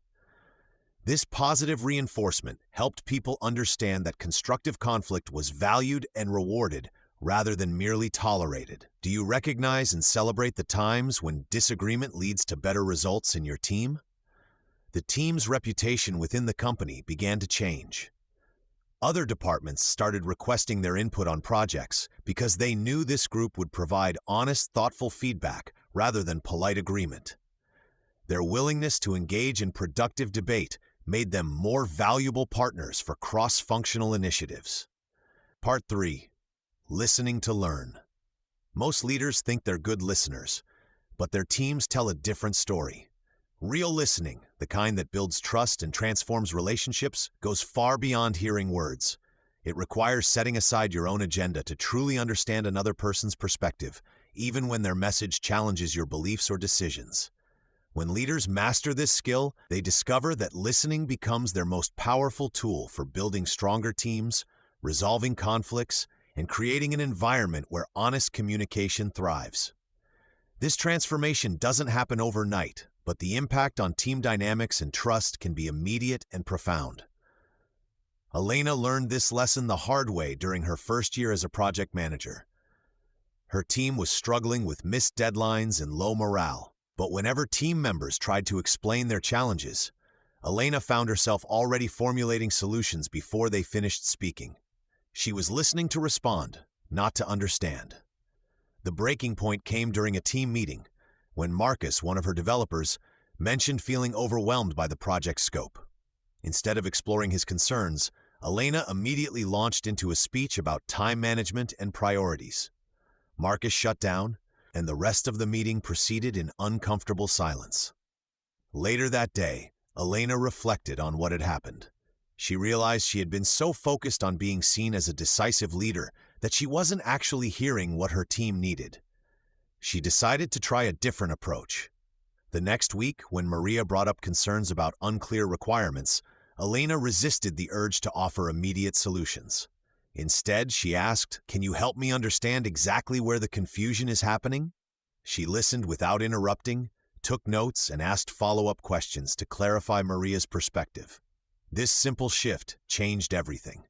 This positive reinforcement helped people understand that constructive conflict was valued and rewarded rather than merely tolerated. Do you recognize and celebrate the times when disagreement leads to better results in your team? The team's reputation within the company began to change. Other departments started requesting their input on projects because they knew this group would provide honest, thoughtful feedback rather than polite agreement. Their willingness to engage in productive debate made them more valuable partners for cross-functional initiatives. Part 3. Listening to learn. Most leaders think they're good listeners, but their teams tell a different story. Real listening, the kind that builds trust and transforms relationships, goes far beyond hearing words. It requires setting aside your own agenda to truly understand another person's perspective, even when their message challenges your beliefs or decisions. When leaders master this skill, they discover that listening becomes their most powerful tool for building stronger teams, resolving conflicts, and creating an environment where honest communication thrives. This transformation doesn't happen overnight, but the impact on team dynamics and trust can be immediate and profound. Elena learned this lesson the hard way during her first year as a project manager. Her team was struggling with missed deadlines and low morale, but whenever team members tried to explain their challenges, Elena found herself already formulating solutions before they finished speaking. She was listening to respond, not to understand. The breaking point came during a team meeting, when Marcus, one of her developers, mentioned feeling overwhelmed by the project scope. Instead of exploring his concerns, Elena immediately launched into a speech about time management and priorities. Marcus shut down, and the rest of the meeting proceeded in uncomfortable silence. Later that day, Elena reflected on what had happened. She realized she had been so focused on being seen as a decisive leader that she wasn't actually hearing what her team needed. She decided to try a different approach. The next week, when Maria brought up concerns about unclear requirements, Elena resisted the urge to offer immediate solutions. Instead, she asked, "Can you help me understand exactly where the confusion is happening?" She listened without interrupting, took notes, and asked follow-up questions to clarify Maria's perspective. This simple shift changed everything.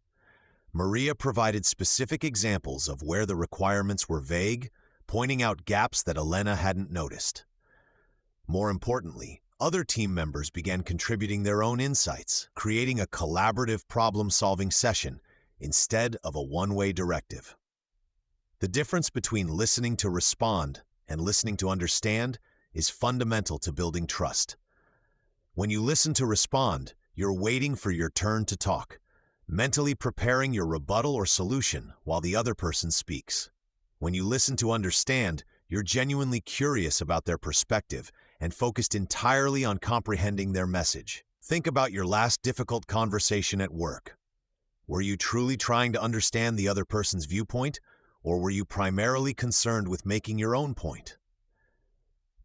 Maria provided specific examples of where the requirements were vague, pointing out gaps that Elena hadn't noticed. More importantly, other team members began contributing their own insights, creating a collaborative problem-solving session instead of a one-way directive. The difference between listening to respond and listening to understand is fundamental to building trust. When you listen to respond, you're waiting for your turn to talk, mentally preparing your rebuttal or solution while the other person speaks. When you listen to understand, you're genuinely curious about their perspective and focused entirely on comprehending their message. Think about your last difficult conversation at work. Were you truly trying to understand the other person's viewpoint, or were you primarily concerned with making your own point?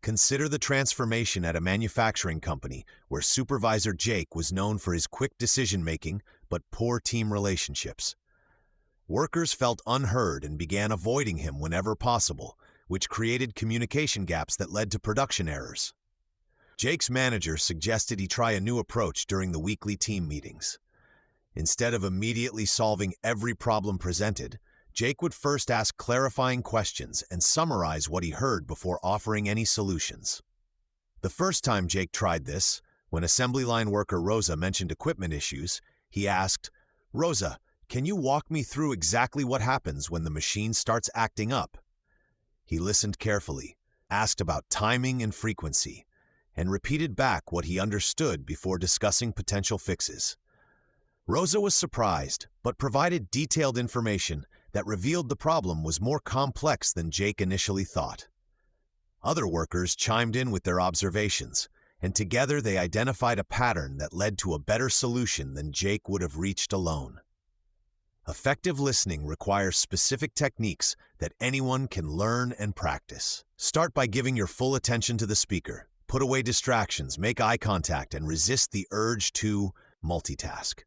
Consider the transformation at a manufacturing company where Supervisor Jake was known for his quick decision-making but poor team relationships. Workers felt unheard and began avoiding him whenever possible, which created communication gaps that led to production errors. Jake's manager suggested he try a new approach during the weekly team meetings. Instead of immediately solving every problem presented, Jake would first ask clarifying questions and summarize what he heard before offering any solutions. The first time Jake tried this, when assembly line worker Rosa mentioned equipment issues, he asked, "Rosa, can you walk me through exactly what happens when the machine starts acting up?" He listened carefully, asked about timing and frequency, and repeated back what he understood before discussing potential fixes. Rosa was surprised, but provided detailed information that revealed the problem was more complex than Jake initially thought. Other workers chimed in with their observations, and together they identified a pattern that led to a better solution than Jake would have reached alone. Effective listening requires specific techniques that anyone can learn and practice. Start by giving your full attention to the speaker. Put away distractions, make eye contact, and resist the urge to multitask.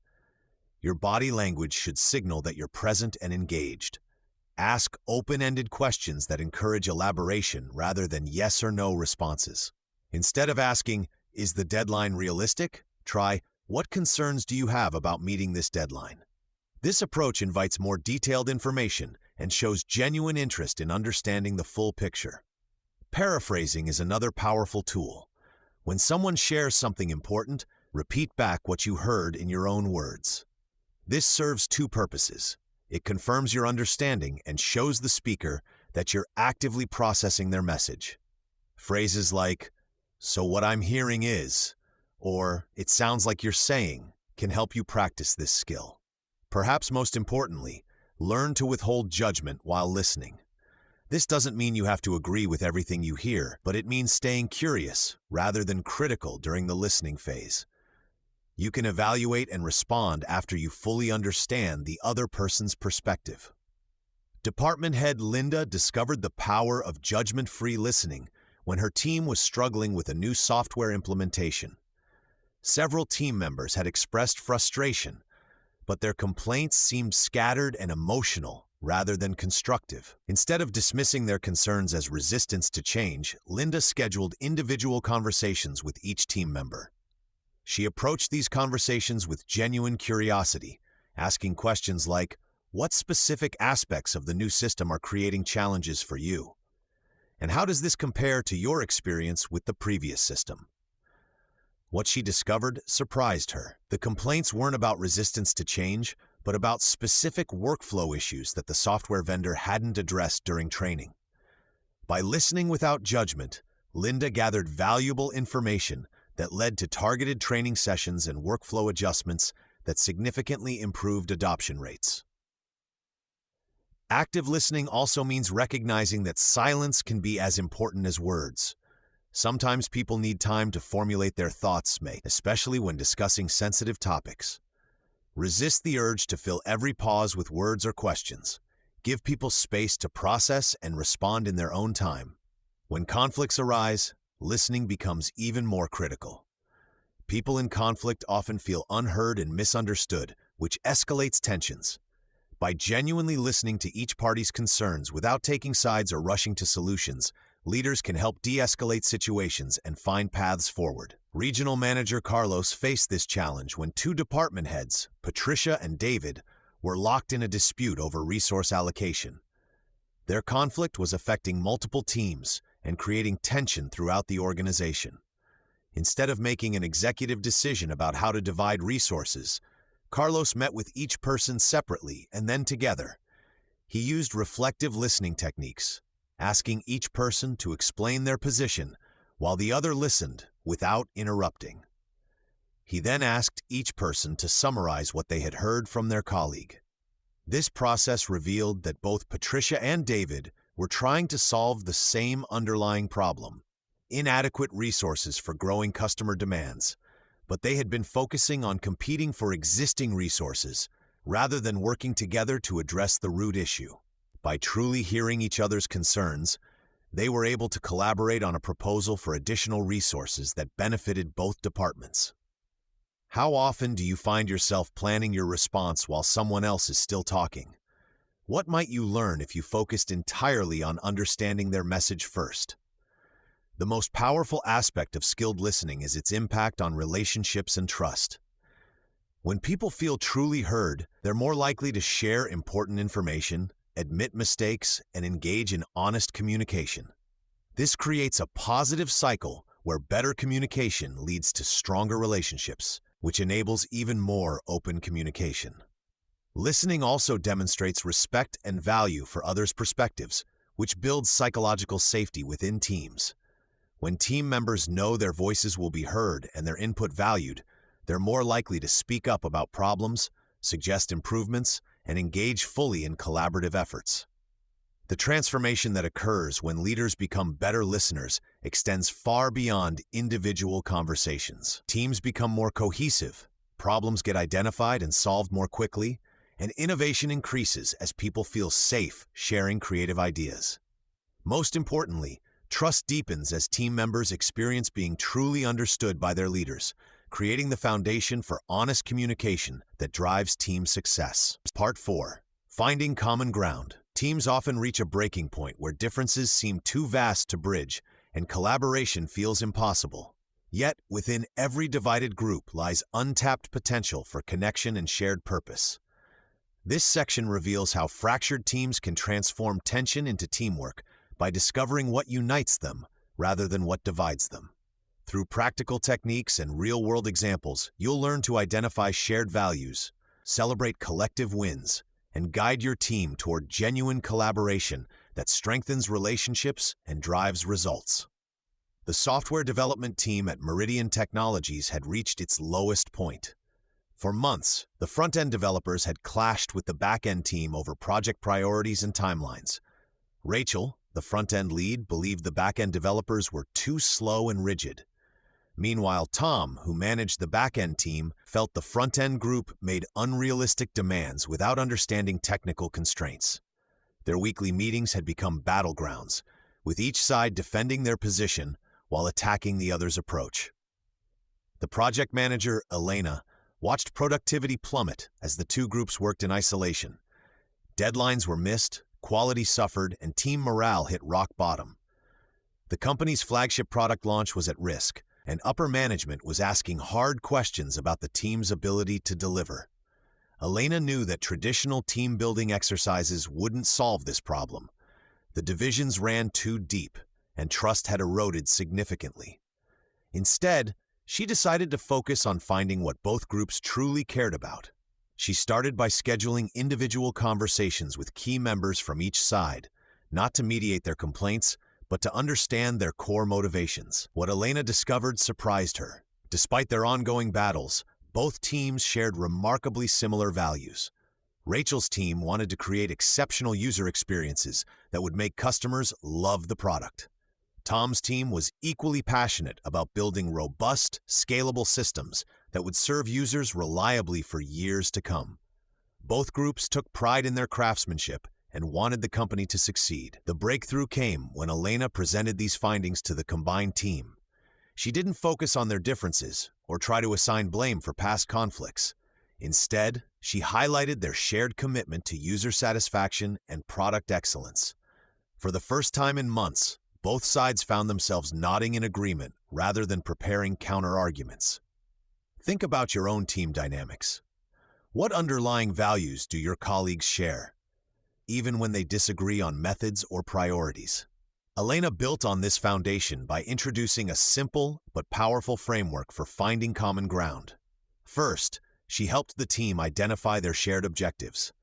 Your body language should signal that you're present and engaged. Ask open-ended questions that encourage elaboration rather than yes or no responses. Instead of asking, "Is the deadline realistic?" try, "What concerns do you have about meeting this deadline?" This approach invites more detailed information and shows genuine interest in understanding the full picture. Paraphrasing is another powerful tool. When someone shares something important, repeat back what you heard in your own words. This serves two purposes. It confirms your understanding and shows the speaker that you're actively processing their message. Phrases like, "So what I'm hearing is," or "It sounds like you're saying," can help you practice this skill. Perhaps most importantly, learn to withhold judgment while listening. This doesn't mean you have to agree with everything you hear, but it means staying curious rather than critical during the listening phase. You can evaluate and respond after you fully understand the other person's perspective. Department head Linda discovered the power of judgment-free listening when her team was struggling with a new software implementation. Several team members had expressed frustration, but their complaints seemed scattered and emotional rather than constructive. Instead of dismissing their concerns as resistance to change, Linda scheduled individual conversations with each team member. She approached these conversations with genuine curiosity, asking questions like, "What specific aspects of the new system are creating challenges for you? And how does this compare to your experience with the previous system?" What she discovered surprised her. The complaints weren't about resistance to change, but about specific workflow issues that the software vendor hadn't addressed during training. By listening without judgment, Linda gathered valuable information that led to targeted training sessions and workflow adjustments that significantly improved adoption rates. Active listening also means recognizing that silence can be as important as words. Sometimes people need time to formulate their thoughts, especially when discussing sensitive topics. Resist the urge to fill every pause with words or questions. Give people space to process and respond in their own time. When conflicts arise, listening becomes even more critical. People in conflict often feel unheard and misunderstood, which escalates tensions. By genuinely listening to each party's concerns without taking sides or rushing to solutions, leaders can help de-escalate situations and find paths forward. Regional Manager Carlos faced this challenge when two department heads, Patricia and David, were locked in a dispute over resource allocation. Their conflict was affecting multiple teams and creating tension throughout the organization. Instead of making an executive decision about how to divide resources, Carlos met with each person separately and then together. He used reflective listening techniques, asking each person to explain their position while the other listened without interrupting. He then asked each person to summarize what they had heard from their colleague. This process revealed that both Patricia and David were trying to solve the same underlying problem: inadequate resources for growing customer demands, but they had been focusing on competing for existing resources rather than working together to address the root issue. By truly hearing each other's concerns, they were able to collaborate on a proposal for additional resources that benefited both departments. How often do you find yourself planning your response while someone else is still talking? What might you learn if you focused entirely on understanding their message first? The most powerful aspect of skilled listening is its impact on relationships and trust. When people feel truly heard, they're more likely to share important information, admit mistakes, and engage in honest communication. This creates a positive cycle where better communication leads to stronger relationships, which enables even more open communication. Listening also demonstrates respect and value for others' perspectives, which builds psychological safety within teams. When team members know their voices will be heard and their input valued, they're more likely to speak up about problems, suggest improvements, and engage fully in collaborative efforts. The transformation that occurs when leaders become better listeners extends far beyond individual conversations. Teams become more cohesive, problems get identified and solved more quickly, and innovation increases as people feel safe sharing creative ideas. Most importantly, trust deepens as team members experience being truly understood by their leaders, creating the foundation for honest communication that drives team success. Part 4. Finding common ground. Teams often reach a breaking point where differences seem too vast to bridge and collaboration feels impossible. Yet, within every divided group lies untapped potential for connection and shared purpose. This section reveals how fractured teams can transform tension into teamwork by discovering what unites them rather than what divides them. Through practical techniques and real-world examples, you'll learn to identify shared values, celebrate collective wins, and guide your team toward genuine collaboration that strengthens relationships and drives results. The software development team at Meridian Technologies had reached its lowest point. For months, the front-end developers had clashed with the back-end team over project priorities and timelines. Rachel, the front-end lead, believed the back-end developers were too slow and rigid. Meanwhile, Tom, who managed the back-end team, felt the front-end group made unrealistic demands without understanding technical constraints. Their weekly meetings had become battlegrounds, with each side defending their position while attacking the other's approach. The project manager, Elena, watched productivity plummet as the two groups worked in isolation. Deadlines were missed, quality suffered, and team morale hit rock bottom. The company's flagship product launch was at risk, and upper management was asking hard questions about the team's ability to deliver. Elena knew that traditional team-building exercises wouldn't solve this problem. The divisions ran too deep, and trust had eroded significantly. Instead, she decided to focus on finding what both groups truly cared about. She started by scheduling individual conversations with key members from each side, not to mediate their complaints, but to understand their core motivations. What Elena discovered surprised her. Despite their ongoing battles, Both teams shared remarkably similar values. Rachel's team wanted to create exceptional user experiences that would make customers love the product. Tom's team was equally passionate about building robust, scalable systems that would serve users reliably for years to come. Both groups took pride in their craftsmanship and wanted the company to succeed. The breakthrough came when Elena presented these findings to the combined team. She didn't focus on their differences or try to assign blame for past conflicts. Instead, she highlighted their shared commitment to user satisfaction and product excellence. For the first time in months, both sides found themselves nodding in agreement rather than preparing counter-arguments. Think about your own team dynamics. What underlying values do your colleagues share, even when they disagree on methods or priorities? Elena built on this foundation by introducing a simple but powerful framework for finding common ground. First, she helped the team identify their shared objectives.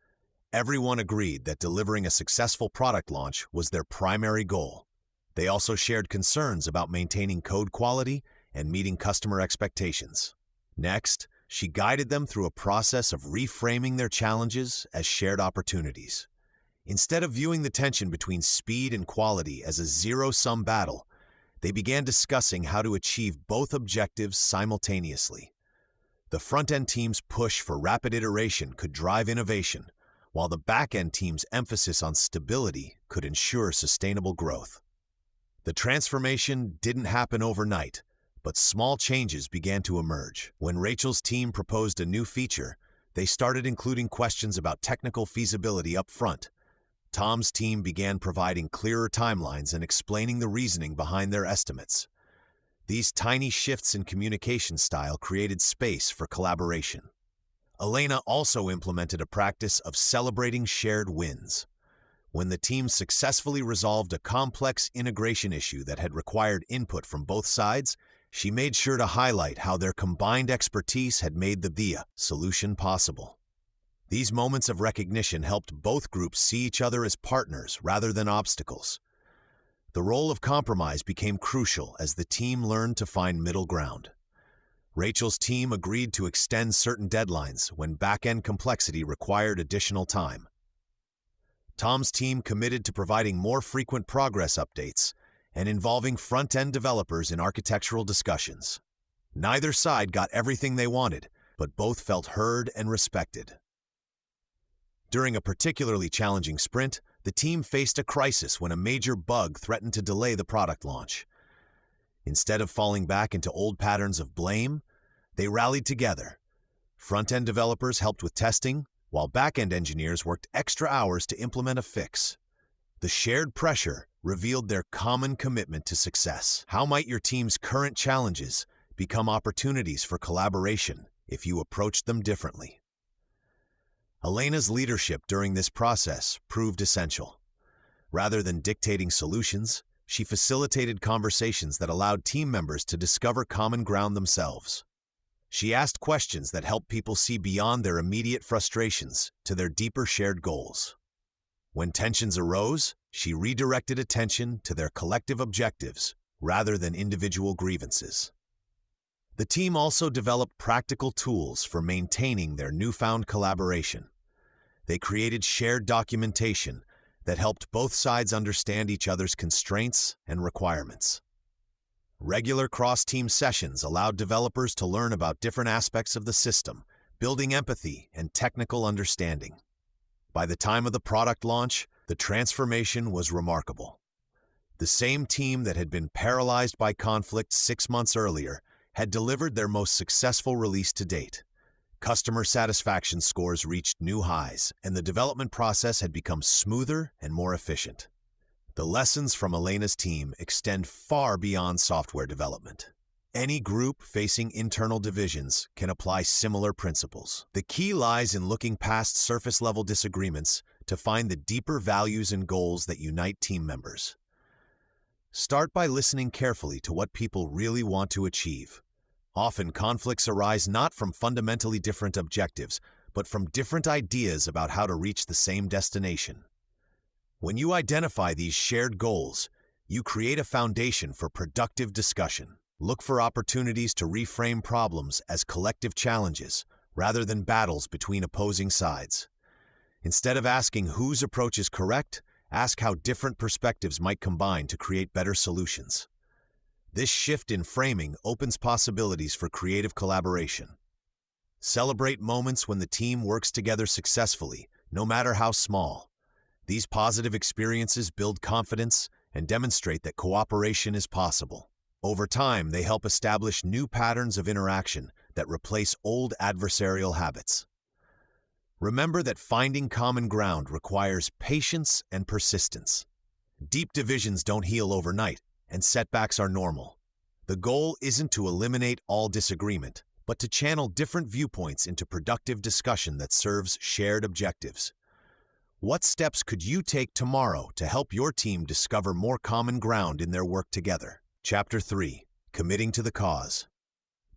Everyone agreed that delivering a successful product launch was their primary goal. They also shared concerns about maintaining code quality and meeting customer expectations. Next, she guided them through a process of reframing their challenges as shared opportunities. Instead of viewing the tension between speed and quality as a zero-sum battle, they began discussing how to achieve both objectives simultaneously. The front-end team's push for rapid iteration could drive innovation, while the back-end team's emphasis on stability could ensure sustainable growth. The transformation didn't happen overnight, but small changes began to emerge. When Rachel's team proposed a new feature, they started including questions about technical feasibility up front. Tom's team began providing clearer timelines and explaining the reasoning behind their estimates. These tiny shifts in communication style created space for collaboration. Elena also implemented a practice of celebrating shared wins. When the team successfully resolved a complex integration issue that had required input from both sides, she made sure to highlight how their combined expertise had made the solution possible. These moments of recognition helped both groups see each other as partners rather than obstacles. The role of compromise became crucial as the team learned to find middle ground. Rachel's team agreed to extend certain deadlines when back-end complexity required additional time. Tom's team committed to providing more frequent progress updates and involving front-end developers in architectural discussions. Neither side got everything they wanted, but both felt heard and respected. During a particularly challenging sprint, the team faced a crisis when a major bug threatened to delay the product launch. Instead of falling back into old patterns of blame, they rallied together. Front-end developers helped with testing, while back-end engineers worked extra hours to implement a fix. The shared pressure revealed their common commitment to success. How might your team's current challenges become opportunities for collaboration if you approached them differently? Elena's leadership during this process proved essential. Rather than dictating solutions, she facilitated conversations that allowed team members to discover common ground themselves. She asked questions that helped people see beyond their immediate frustrations to their deeper shared goals. When tensions arose, she redirected attention to their collective objectives rather than individual grievances. The team also developed practical tools for maintaining their newfound collaboration. They created shared documentation that helped both sides understand each other's constraints and requirements. Regular cross-team sessions allowed developers to learn about different aspects of the system, building empathy and technical understanding. By the time of the product launch, the transformation was remarkable. The same team that had been paralyzed by conflict 6 months earlier had delivered their most successful release to date. Customer satisfaction scores reached new highs, and the development process had become smoother and more efficient. The lessons from Elena's team extend far beyond software development. Any group facing internal divisions can apply similar principles. The key lies in looking past surface-level disagreements to find the deeper values and goals that unite team members. Start by listening carefully to what people really want to achieve. Often, conflicts arise not from fundamentally different objectives, but from different ideas about how to reach the same destination. When you identify these shared goals, you create a foundation for productive discussion. Look for opportunities to reframe problems as collective challenges rather than battles between opposing sides. Instead of asking whose approach is correct, ask how different perspectives might combine to create better solutions. This shift in framing opens possibilities for creative collaboration. Celebrate moments when the team works together successfully, no matter how small. These positive experiences build confidence and demonstrate that cooperation is possible. Over time, they help establish new patterns of interaction that replace old adversarial habits. Remember that finding common ground requires patience and persistence. Deep divisions don't heal overnight, and setbacks are normal. The goal isn't to eliminate all disagreement, but to channel different viewpoints into productive discussion that serves shared objectives. What steps could you take tomorrow to help your team discover more common ground in their work together? Chapter 3. Committing to the Cause.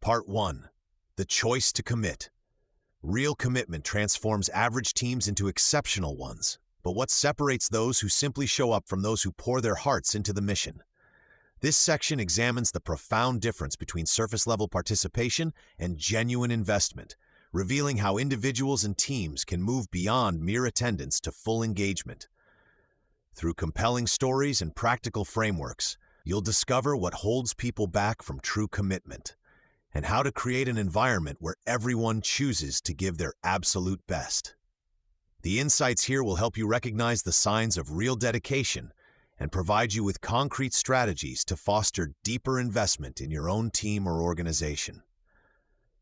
Part 1. The Choice to Commit. Real commitment transforms average teams into exceptional ones, but what separates those who simply show up from those who pour their hearts into the mission? This section examines the profound difference between surface-level participation and genuine investment, revealing how individuals and teams can move beyond mere attendance to full engagement. Through compelling stories and practical frameworks, you'll discover what holds people back from true commitment, and how to create an environment where everyone chooses to give their absolute best. The insights here will help you recognize the signs of real dedication and provide you with concrete strategies to foster deeper investment in your own team or organization.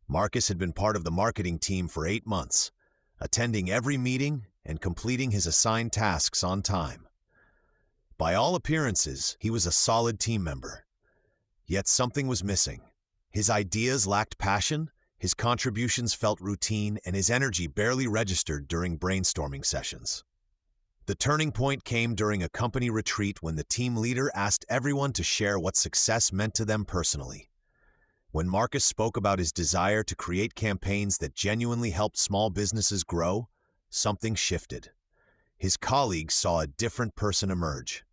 Marcus had been part of the marketing team for 8 months, attending every meeting and completing his assigned tasks on time. By all appearances, he was a solid team member. Yet something was missing. His ideas lacked passion, his contributions felt routine, and his energy barely registered during brainstorming sessions. The turning point came during a company retreat when the team leader asked everyone to share what success meant to them personally. When Marcus spoke about his desire to create campaigns that genuinely helped small businesses grow, something shifted. His colleagues saw a different person emerge.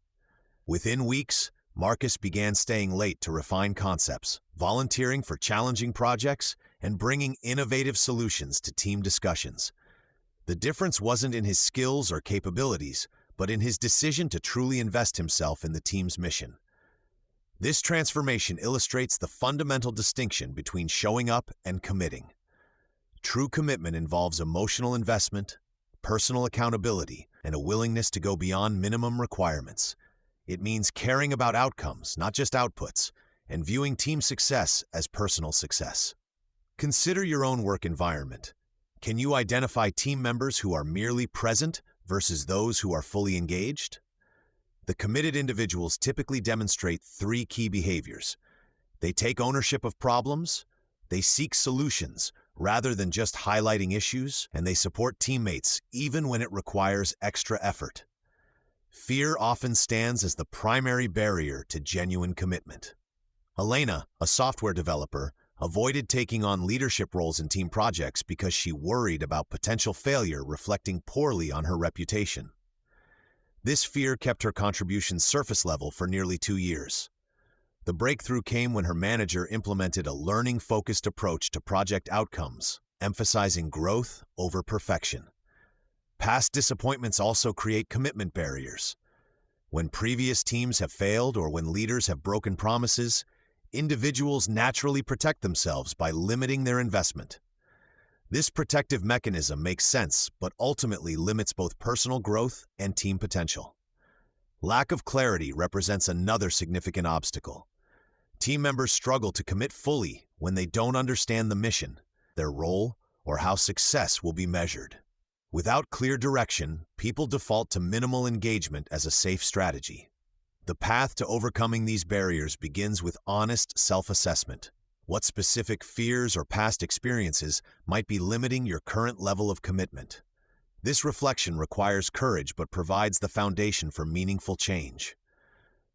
Within weeks, Marcus began staying late to refine concepts, volunteering for challenging projects, and bringing innovative solutions to team discussions. The difference wasn't in his skills or capabilities, but in his decision to truly invest himself in the team's mission. This transformation illustrates the fundamental distinction between showing up and committing. True commitment involves emotional investment, personal accountability, and a willingness to go beyond minimum requirements. It means caring about outcomes, not just outputs, and viewing team success as personal success. Consider your own work environment. Can you identify team members who are merely present versus those who are fully engaged? The committed individuals typically demonstrate 3 key behaviors. They take ownership of problems, they seek solutions rather than just highlighting issues, and they support teammates even when it requires extra effort. Fear often stands as the primary barrier to genuine commitment. Elena, a software developer, avoided taking on leadership roles in team projects because she worried about potential failure reflecting poorly on her reputation. This fear kept her contributions surface level for nearly 2 years. The breakthrough came when her manager implemented a learning-focused approach to project outcomes, emphasizing growth over perfection. Past disappointments also create commitment barriers. When previous teams have failed or when leaders have broken promises, individuals naturally protect themselves by limiting their investment. This protective mechanism makes sense, but ultimately limits both personal growth and team potential. Lack of clarity represents another significant obstacle. Team members struggle to commit fully when they don't understand the mission, their role, or how success will be measured. Without clear direction, people default to minimal engagement as a safe strategy. The path to overcoming these barriers begins with honest self-assessment. What specific fears or past experiences might be limiting your current level of commitment? This reflection requires courage but provides the foundation for meaningful change.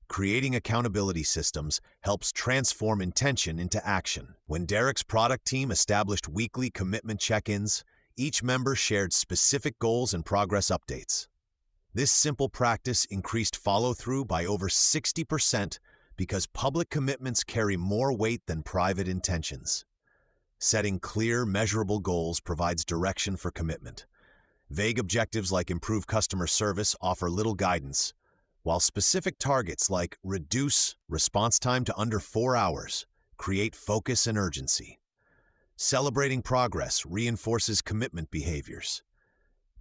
Creating accountability systems helps transform intention into action. When Derek's product team established weekly commitment check-ins, each member shared specific goals and progress updates. This simple practice increased follow-through by over 60%, Because public commitments carry more weight than private intentions. Setting clear, measurable goals provides direction for commitment. Vague objectives like improve customer service offer little guidance, while specific targets like reduce response time to under 4 hours create focus and urgency. Celebrating progress reinforces commitment behaviors.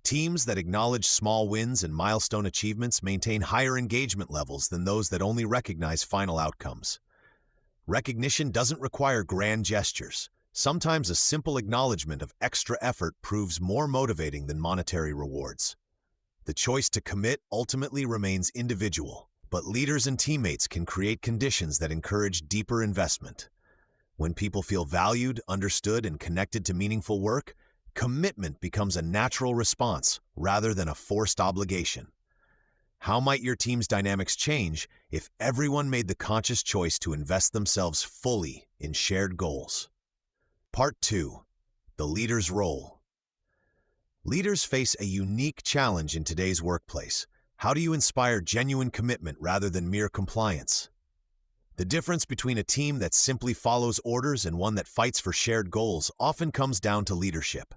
Teams that acknowledge small wins and milestone achievements maintain higher engagement levels than those that only recognize final outcomes. Recognition doesn't require grand gestures. Sometimes a simple acknowledgement of extra effort proves more motivating than monetary rewards. The choice to commit ultimately remains individual, but leaders and teammates can create conditions that encourage deeper investment. When people feel valued, understood, and connected to meaningful work, commitment becomes a natural response rather than a forced obligation. How might your team's dynamics change if everyone made the conscious choice to invest themselves fully in shared goals? Part 2. The leader's role. Leaders face a unique challenge in today's workplace. How do you inspire genuine commitment rather than mere compliance? The difference between a team that simply follows orders and one that fights for shared goals often comes down to leadership.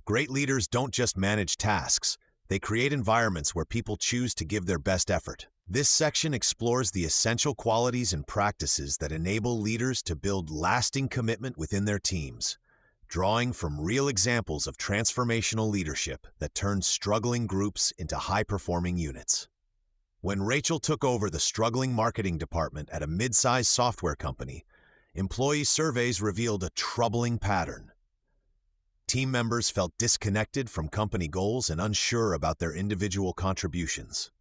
Great leaders don't just manage tasks, they create environments where people choose to give their best effort. This section explores the essential qualities and practices that enable leaders to build lasting commitment within their teams, drawing from real examples of transformational leadership that turned struggling groups into high-performing units. When Rachel took over the struggling marketing department at a mid-sized software company, employee surveys revealed a troubling pattern. Team members felt disconnected from company goals and unsure about their individual contributions.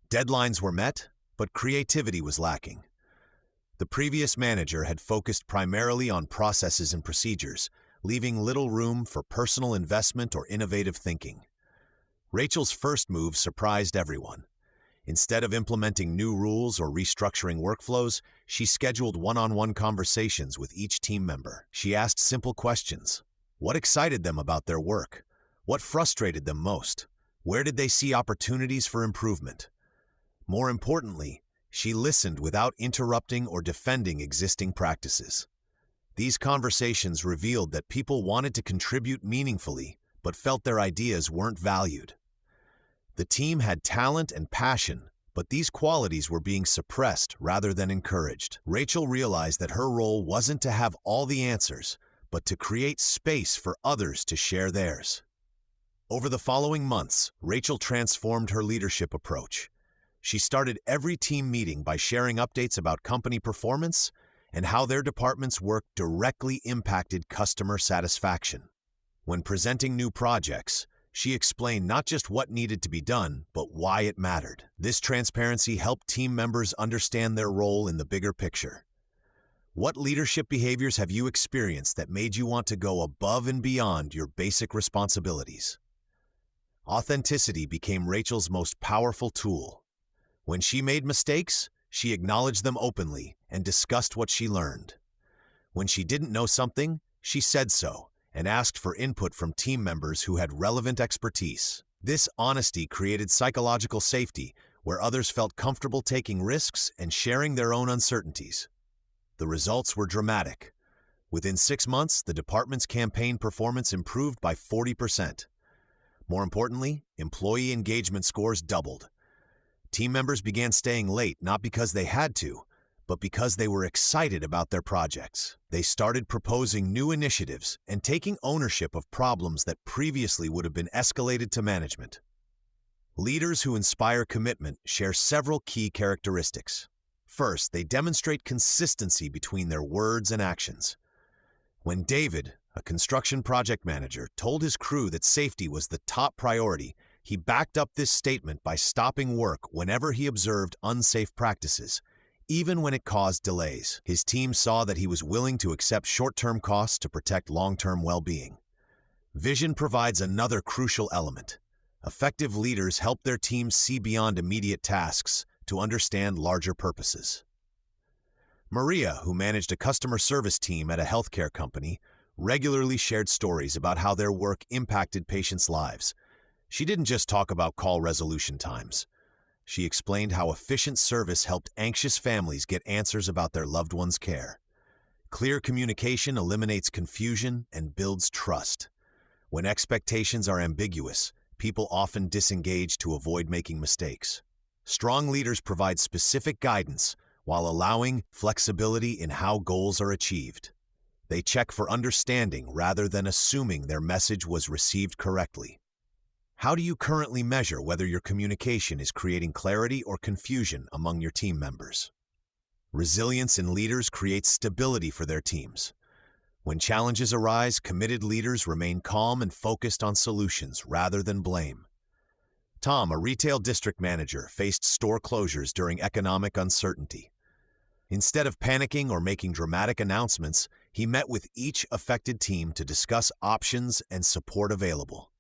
Deadlines were met, but creativity was lacking. The previous manager had focused primarily on processes and procedures, leaving little room for personal investment or innovative thinking. Rachel's first move surprised everyone. Instead of implementing new rules or restructuring workflows, she scheduled one-on-one conversations with each team member. She asked simple questions. What excited them about their work? What frustrated them most? Where did they see opportunities for improvement? More importantly, she listened without interrupting or defending existing practices. These conversations revealed that people wanted to contribute meaningfully, but felt their ideas weren't valued. The team had talent and passion, but these qualities were being suppressed rather than encouraged. Rachel realized that her role wasn't to have all the answers, but to create space for others to share theirs. Over the following months, Rachel transformed her leadership approach. She started every team meeting by sharing updates about company performance and how their department's work directly impacted customer satisfaction. When presenting new projects, she explained not just what needed to be done, but why it mattered. This transparency helped team members understand their role in the bigger picture. What leadership behaviors have you experienced that made you want to go above and beyond your basic responsibilities? Authenticity became Rachel's most powerful tool. When she made mistakes, she acknowledged them openly and discussed what she learned. When she didn't know something, she said so and asked for input from team members who had relevant expertise. This honesty created psychological safety, where others felt comfortable taking risks and sharing their own uncertainties. The results were dramatic. Within 6 months, the department's campaign performance improved by 40%. More importantly, employee engagement scores doubled. Team members began staying late not because they had to, but because they were excited about their projects. They started proposing new initiatives and taking ownership of problems that previously would have been escalated to management. Leaders who inspire commitment share several key characteristics. First, they demonstrate consistency between their words and actions. When David, a construction project manager, told his crew that safety was the top priority, he backed up this statement by stopping work whenever he observed unsafe practices, even when it caused delays. His team saw that he was willing to accept short-term costs to protect long-term well-being. Vision provides another crucial element. Effective leaders help their teams see beyond immediate tasks to understand larger purposes. Maria, who managed a customer service team at a healthcare company, regularly shared stories about how their work impacted patients' lives. She didn't just talk about call resolution times. She explained how efficient service helped anxious families get answers about their loved ones' care. Clear communication eliminates confusion and builds trust. When expectations are ambiguous, people often disengage to avoid making mistakes. Strong leaders provide specific guidance while allowing flexibility in how goals are achieved. They check for understanding rather than assuming their message was received correctly. How do you currently measure whether your communication is creating clarity or confusion among your team members? Resilience in leaders creates stability for their teams. When challenges arise, committed leaders remain calm and focused on solutions rather than blame. Tom, a retail district manager, faced store closures during economic uncertainty. Instead of panicking or making dramatic announcements, he met with each affected team to discuss options and support available.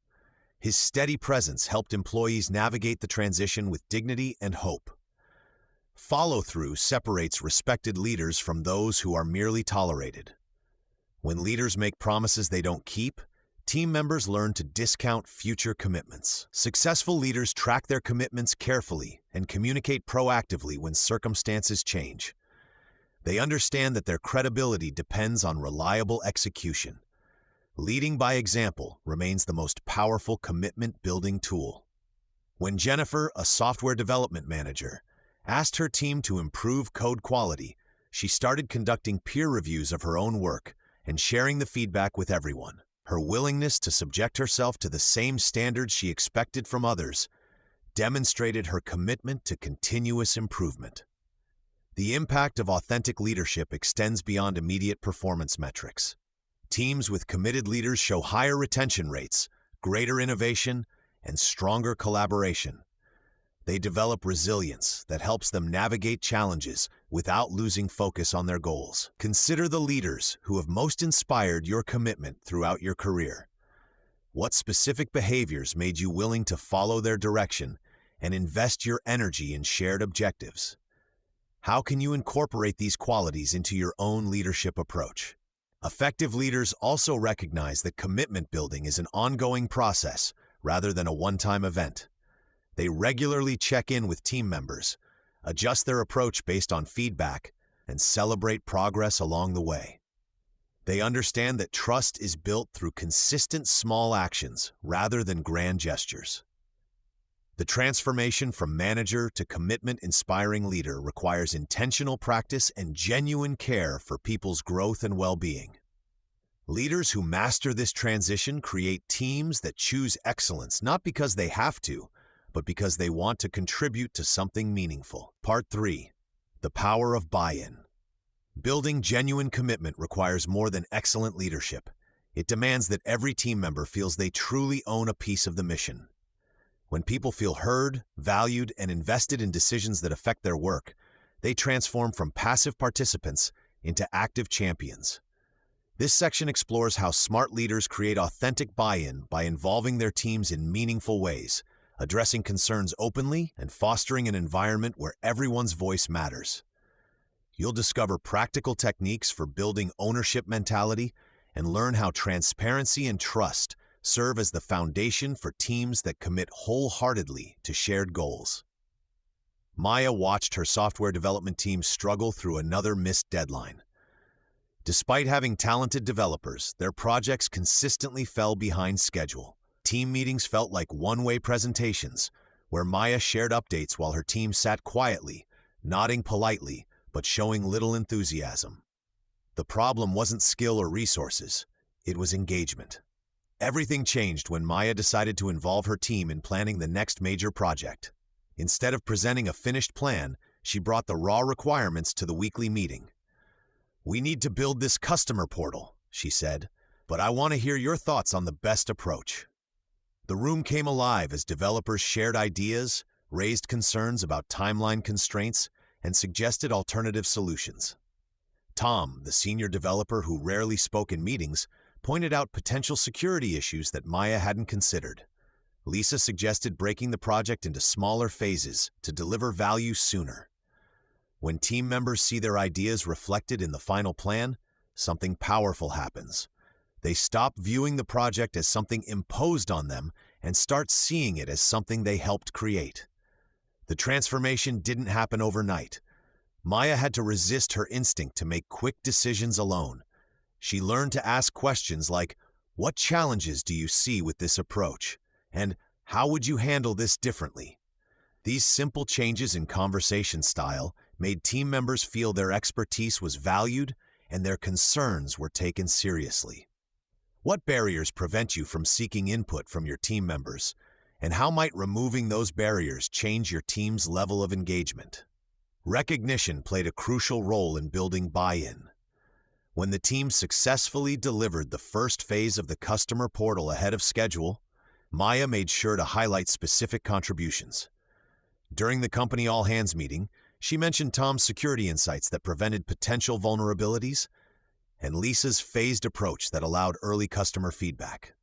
His steady presence helped employees navigate the transition with dignity and hope. Follow-through separates respected leaders from those who are merely tolerated. When leaders make promises they don't keep, team members learn to discount future commitments. Successful leaders track their commitments carefully and communicate proactively when circumstances change. They understand that their credibility depends on reliable execution. Leading by example remains the most powerful commitment-building tool. When Jennifer, a software development manager, asked her team to improve code quality, she started conducting peer reviews of her own work and sharing the feedback with everyone. Her willingness to subject herself to the same standards she expected from others demonstrated her commitment to continuous improvement. The impact of authentic leadership extends beyond immediate performance metrics. Teams with committed leaders show higher retention rates, greater innovation, and stronger collaboration. They develop resilience that helps them navigate challenges without losing focus on their goals. Consider the leaders who have most inspired your commitment throughout your career. What specific behaviors made you willing to follow their direction and invest your energy in shared objectives? How can you incorporate these qualities into your own leadership approach? Effective leaders also recognize that commitment building is an ongoing process rather than a one-time event. They regularly check in with team members, adjust their approach based on feedback, and celebrate progress along the way. They understand that trust is built through consistent small actions rather than grand gestures. The transformation from manager to commitment-inspiring leader requires intentional practice and genuine care for people's growth and well-being. Leaders who master this transition create teams that choose excellence not because they have to, but because they want to contribute to something meaningful. Part 3. The power of buy-in. Building genuine commitment requires more than excellent leadership. It demands that every team member feels they truly own a piece of the mission. When people feel heard, valued, and invested in decisions that affect their work, they transform from passive participants into active champions. This section explores how smart leaders create authentic buy-in by involving their teams in meaningful ways, addressing concerns openly, and fostering an environment where everyone's voice matters. You'll discover practical techniques for building ownership mentality and learn how transparency and trust serve as the foundation for teams that commit wholeheartedly to shared goals. Maya watched her software development team struggle through another missed deadline. Despite having talented developers, their projects consistently fell behind schedule. Team meetings felt like one-way presentations, where Maya shared updates while her team sat quietly, nodding politely, but showing little enthusiasm. The problem wasn't skill or resources, it was engagement. Everything changed when Maya decided to involve her team in planning the next major project. Instead of presenting a finished plan, she brought the raw requirements to the weekly meeting. "We need to build this customer portal," she said, "but I want to hear your thoughts on the best approach." The room came alive as developers shared ideas, raised concerns about timeline constraints, and suggested alternative solutions. Tom, the senior developer who rarely spoke in meetings, pointed out potential security issues that Maya hadn't considered. Lisa suggested breaking the project into smaller phases to deliver value sooner. When team members see their ideas reflected in the final plan, something powerful happens. They stop viewing the project as something imposed on them and start seeing it as something they helped create. The transformation didn't happen overnight. Maya had to resist her instinct to make quick decisions alone. She learned to ask questions like, "What challenges do you see with this approach?" And "How would you handle this differently?" These simple changes in conversation style made team members feel their expertise was valued and their concerns were taken seriously. What barriers prevent you from seeking input from your team members, and how might removing those barriers change your team's level of engagement? Recognition played a crucial role in building buy-in. When the team successfully delivered the first phase of the customer portal ahead of schedule, Maya made sure to highlight specific contributions. During the company all-hands meeting, she mentioned Tom's security insights that prevented potential vulnerabilities and Lisa's phased approach that allowed early customer feedback.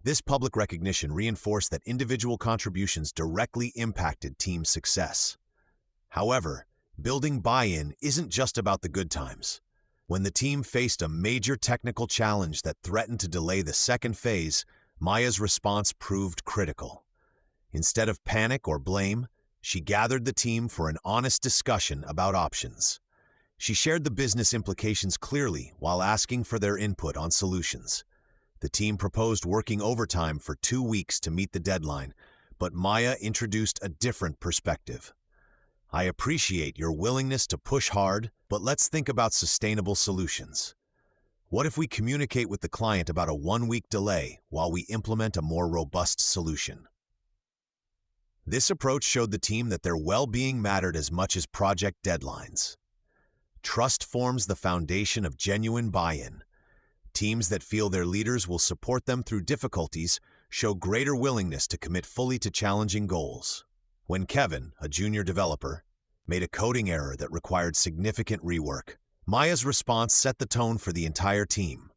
This public recognition reinforced that individual contributions directly impacted team success. However, building buy-in isn't just about the good times. When the team faced a major technical challenge that threatened to delay the second phase, Maya's response proved critical. Instead of panic or blame, she gathered the team for an honest discussion about options. She shared the business implications clearly while asking for their input on solutions. The team proposed working overtime for 2 weeks to meet the deadline, but Maya introduced a different perspective. "I appreciate your willingness to push hard, but let's think about sustainable solutions. What if we communicate with the client about a 1-week delay while we implement a more robust solution?" This approach showed the team that their well-being mattered as much as project deadlines. Trust forms the foundation of genuine buy-in. Teams that feel their leaders will support them through difficulties show greater willingness to commit fully to challenging goals. When Kevin, a junior developer, made a coding error that required significant rework, Maya's response set the tone for the entire team.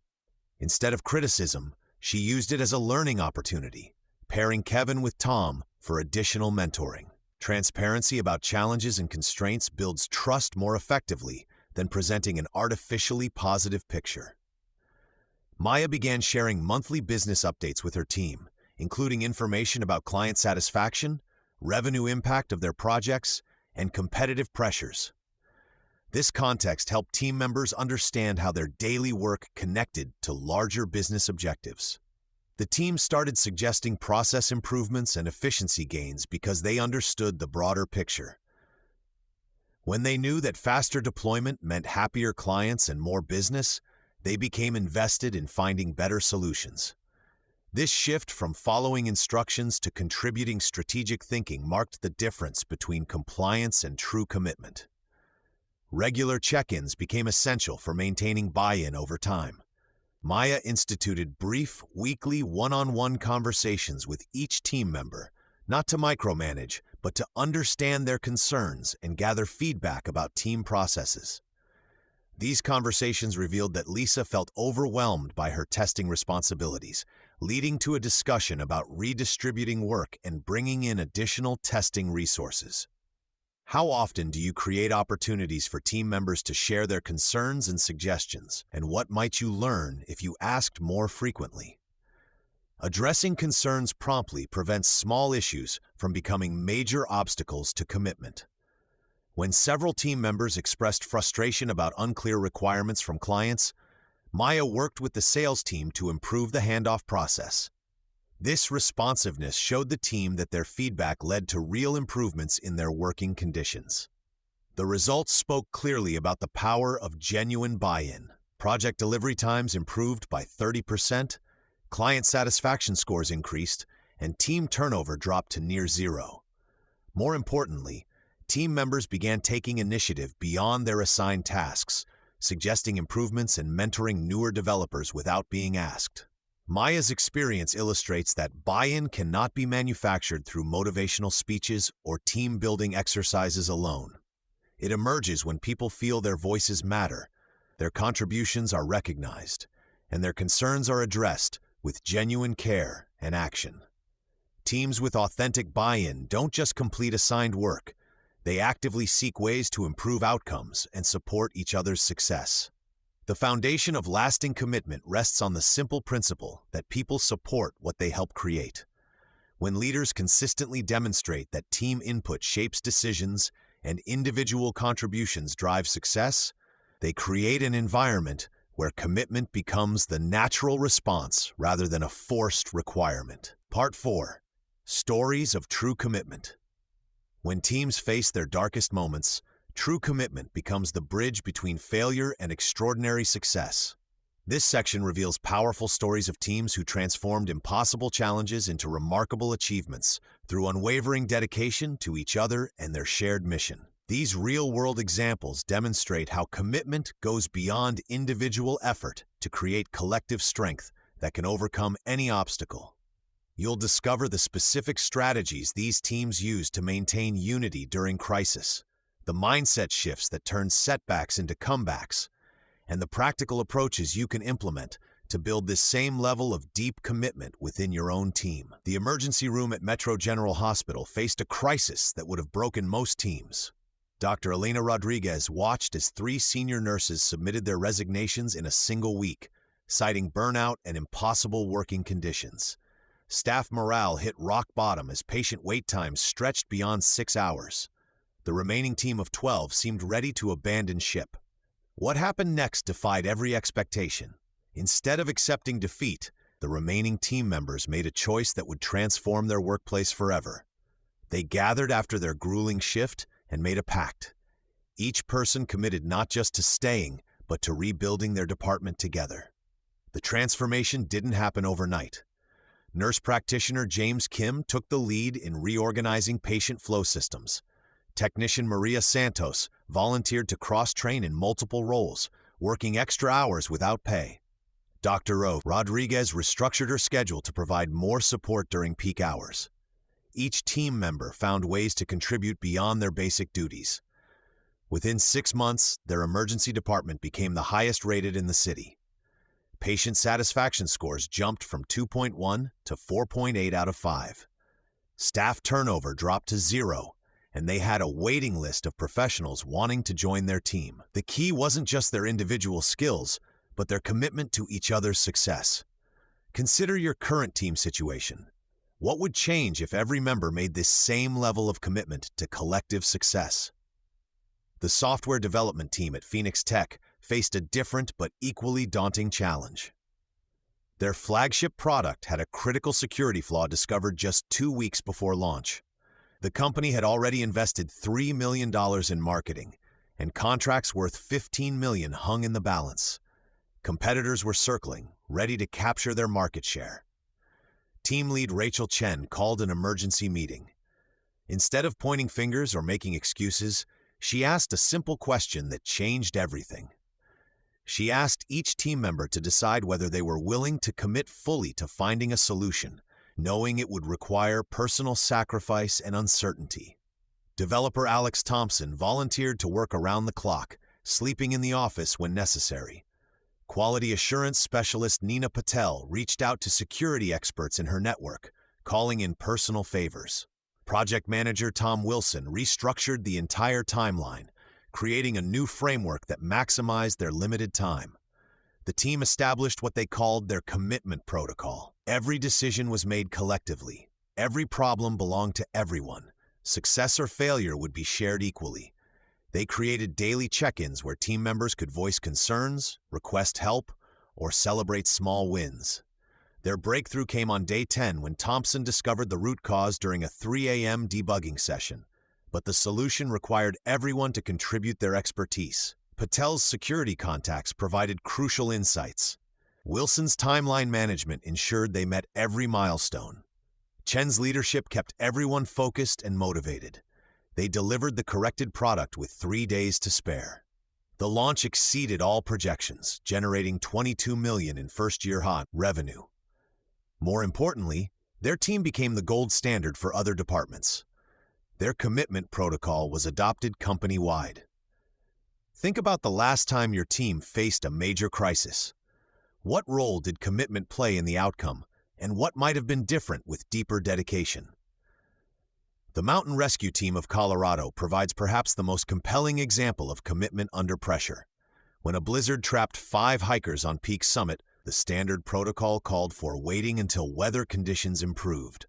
Instead of criticism, she used it as a learning opportunity, pairing Kevin with Tom for additional mentoring. Transparency about challenges and constraints builds trust more effectively than presenting an artificially positive picture. Maya began sharing monthly business updates with her team, including information about client satisfaction, revenue impact of their projects, and competitive pressures. This context helped team members understand how their daily work connected to larger business objectives. The team started suggesting process improvements and efficiency gains because they understood the broader picture. When they knew that faster deployment meant happier clients and more business, they became invested in finding better solutions. This shift from following instructions to contributing strategic thinking marked the difference between compliance and true commitment. Regular check-ins became essential for maintaining buy-in over time. Maya instituted brief, weekly one-on-one conversations with each team member, not to micromanage, but to understand their concerns and gather feedback about team processes. These conversations revealed that Lisa felt overwhelmed by her testing responsibilities, leading to a discussion about redistributing work and bringing in additional testing resources. How often do you create opportunities for team members to share their concerns and suggestions, and what might you learn if you asked more frequently? Addressing concerns promptly prevents small issues from becoming major obstacles to commitment. When several team members expressed frustration about unclear requirements from clients, Maya worked with the sales team to improve the handoff process. This responsiveness showed the team that their feedback led to real improvements in their working conditions. The results spoke clearly about the power of genuine buy-in. Project delivery times improved by 30%, client satisfaction scores increased, and team turnover dropped to near zero. More importantly, team members began taking initiative beyond their assigned tasks, suggesting improvements and mentoring newer developers without being asked. Maya's experience illustrates that buy-in cannot be manufactured through motivational speeches or team-building exercises alone. It emerges when people feel their voices matter, their contributions are recognized, and their concerns are addressed with genuine care and action. Teams with authentic buy-in don't just complete assigned work, they actively seek ways to improve outcomes and support each other's success. The foundation of lasting commitment rests on the simple principle that people support what they help create. When leaders consistently demonstrate that team input shapes decisions and individual contributions drive success, they create an environment where commitment becomes the natural response rather than a forced requirement. Part 4. Stories of True Commitment. When teams face their darkest moments, true commitment becomes the bridge between failure and extraordinary success. This section reveals powerful stories of teams who transformed impossible challenges into remarkable achievements through unwavering dedication to each other and their shared mission. These real-world examples demonstrate how commitment goes beyond individual effort to create collective strength that can overcome any obstacle. You'll discover the specific strategies these teams use to maintain unity during crisis, the mindset shifts that turn setbacks into comebacks, and the practical approaches you can implement to build this same level of deep commitment within your own team. The emergency room at Metro General Hospital faced a crisis that would have broken most teams. Dr. Elena Rodriguez watched as 3 senior nurses submitted their resignations in a single week, citing burnout and impossible working conditions. Staff morale hit rock bottom as patient wait times stretched beyond 6 hours. The remaining team of 12 seemed ready to abandon ship. What happened next defied every expectation. Instead of accepting defeat, the remaining team members made a choice that would transform their workplace forever. They gathered after their grueling shift and made a pact. Each person committed not just to staying, but to rebuilding their department together. The transformation didn't happen overnight. Nurse practitioner James Kim took the lead in reorganizing patient flow systems. Technician Maria Santos volunteered to cross-train in multiple roles, working extra hours without pay. Dr. Rodriguez restructured her schedule to provide more support during peak hours. Each team member found ways to contribute beyond their basic duties. Within 6 months, their emergency department became the highest rated in the city. Patient satisfaction scores jumped from 2.1 to 4.8 out of 5. Staff turnover dropped to 0, and they had a waiting list of professionals wanting to join their team. The key wasn't just their individual skills, but their commitment to each other's success. Consider your current team situation. What would change if every member made this same level of commitment to collective success? The software development team at Phoenix Tech faced a different but equally daunting challenge. Their flagship product had a critical security flaw discovered just 2 weeks before launch. The company had already invested $3 million in marketing, and contracts worth $15 million hung in the balance. Competitors were circling, ready to capture their market share. Team lead Rachel Chen called an emergency meeting. Instead of pointing fingers or making excuses, she asked a simple question that changed everything. She asked each team member to decide whether they were willing to commit fully to finding a solution, knowing it would require personal sacrifice and uncertainty. Developer Alex Thompson volunteered to work around the clock, sleeping in the office when necessary. Quality assurance specialist Nina Patel reached out to security experts in her network, calling in personal favors. Project manager Tom Wilson restructured the entire timeline, creating a new framework that maximized their limited time. The team established what they called their commitment protocol. Every decision was made collectively. Every problem belonged to everyone. Success or failure would be shared equally. They created daily check-ins where team members could voice concerns, request help, or celebrate small wins. Their breakthrough came on day 10 when Thompson discovered the root cause during a 3 a.m. debugging session. But the solution required everyone to contribute their expertise. Patel's security contacts provided crucial insights. Wilson's timeline management ensured they met every milestone. Chen's leadership kept everyone focused and motivated. They delivered the corrected product with 3 days to spare. The launch exceeded all projections, generating $22 million in first-year hot revenue. More importantly, their team became the gold standard for other departments. Their commitment protocol was adopted company-wide. Think about the last time your team faced a major crisis. What role did commitment play in the outcome, and what might have been different with deeper dedication? The Mountain Rescue Team of Colorado provides perhaps the most compelling example of commitment under pressure. When a blizzard trapped 5 hikers on Peak Summit, the standard protocol called for waiting until weather conditions improved.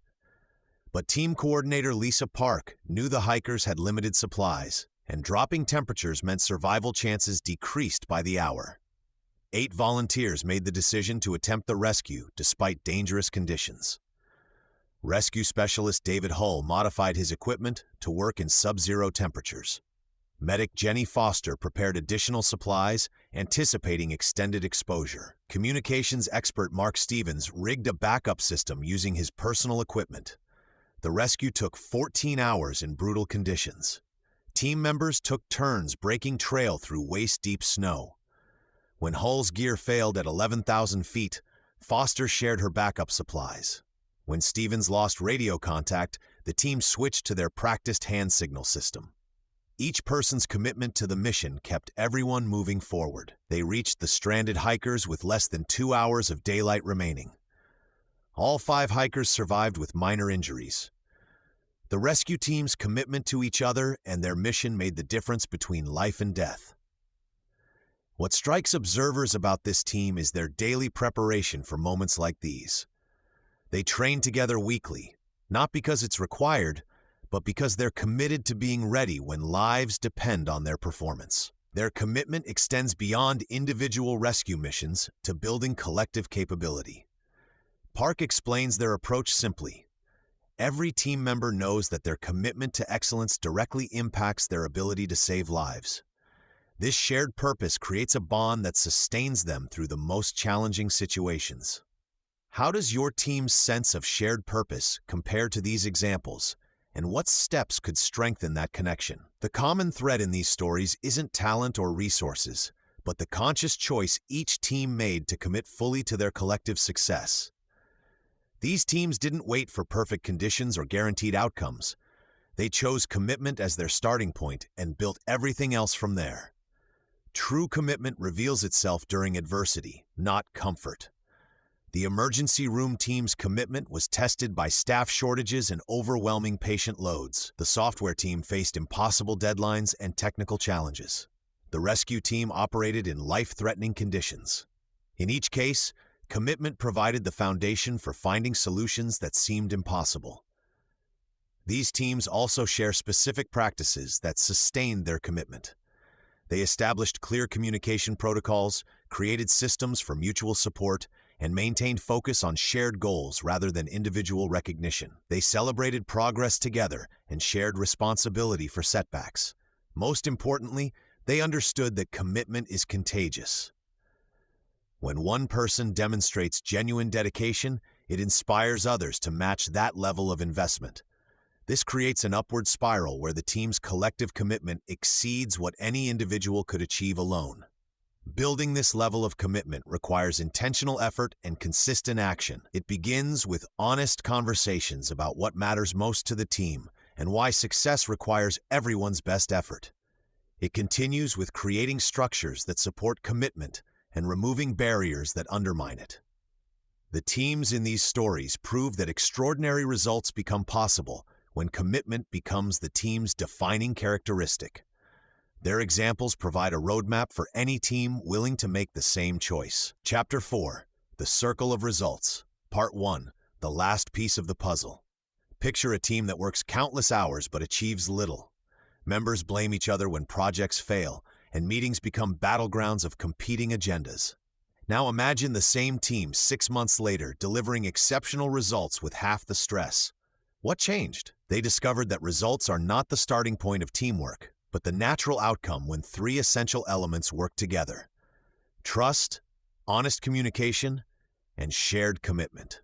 But team coordinator Lisa Park knew the hikers had limited supplies, and dropping temperatures meant survival chances decreased by the hour. 8 volunteers made the decision to attempt the rescue despite dangerous conditions. Rescue specialist David Hull modified his equipment to work in sub-zero temperatures. Medic Jenny Foster prepared additional supplies, anticipating extended exposure. Communications expert Mark Stevens rigged a backup system using his personal equipment. The rescue took 14 hours in brutal conditions. Team members took turns breaking trail through waist-deep snow. When Hull's gear failed at 11,000 feet, Foster shared her backup supplies. When Stevens lost radio contact, the team switched to their practiced hand signal system. Each person's commitment to the mission kept everyone moving forward. They reached the stranded hikers with less than 2 hours of daylight remaining. All 5 hikers survived with minor injuries. The rescue team's commitment to each other and their mission made the difference between life and death. What strikes observers about this team is their daily preparation for moments like these. They train together weekly, not because it's required, but because they're committed to being ready when lives depend on their performance. Their commitment extends beyond individual rescue missions to building collective capability. Park explains their approach simply. Every team member knows that their commitment to excellence directly impacts their ability to save lives. This shared purpose creates a bond that sustains them through the most challenging situations. How does your team's sense of shared purpose compare to these examples, and what steps could strengthen that connection? The common thread in these stories isn't talent or resources, but the conscious choice each team made to commit fully to their collective success. These teams didn't wait for perfect conditions or guaranteed outcomes. They chose commitment as their starting point and built everything else from there. True commitment reveals itself during adversity, not comfort. The emergency room team's commitment was tested by staff shortages and overwhelming patient loads. The software team faced impossible deadlines and technical challenges. The rescue team operated in life-threatening conditions. In each case, commitment provided the foundation for finding solutions that seemed impossible. These teams also share specific practices that sustained their commitment. They established clear communication protocols, created systems for mutual support, and maintained focus on shared goals rather than individual recognition. They celebrated progress together and shared responsibility for setbacks. Most importantly, they understood that commitment is contagious. When one person demonstrates genuine dedication, it inspires others to match that level of investment. This creates an upward spiral where the team's collective commitment exceeds what any individual could achieve alone. Building this level of commitment requires intentional effort and consistent action. It begins with honest conversations about what matters most to the team and why success requires everyone's best effort. It continues with creating structures that support commitment and removing barriers that undermine it. The teams in these stories prove that extraordinary results become possible when commitment becomes the team's defining characteristic. Their examples provide a roadmap for any team willing to make the same choice. Chapter 4: The Circle of Results. Part 1: The Last Piece of the Puzzle. Picture a team that works countless hours but achieves little. Members blame each other when projects fail, and meetings become battlegrounds of competing agendas. Now imagine the same team 6 months later delivering exceptional results with half the stress. What changed? They discovered that results are not the starting point of teamwork, but the natural outcome when 3 essential elements work together: trust, honest communication, and shared commitment.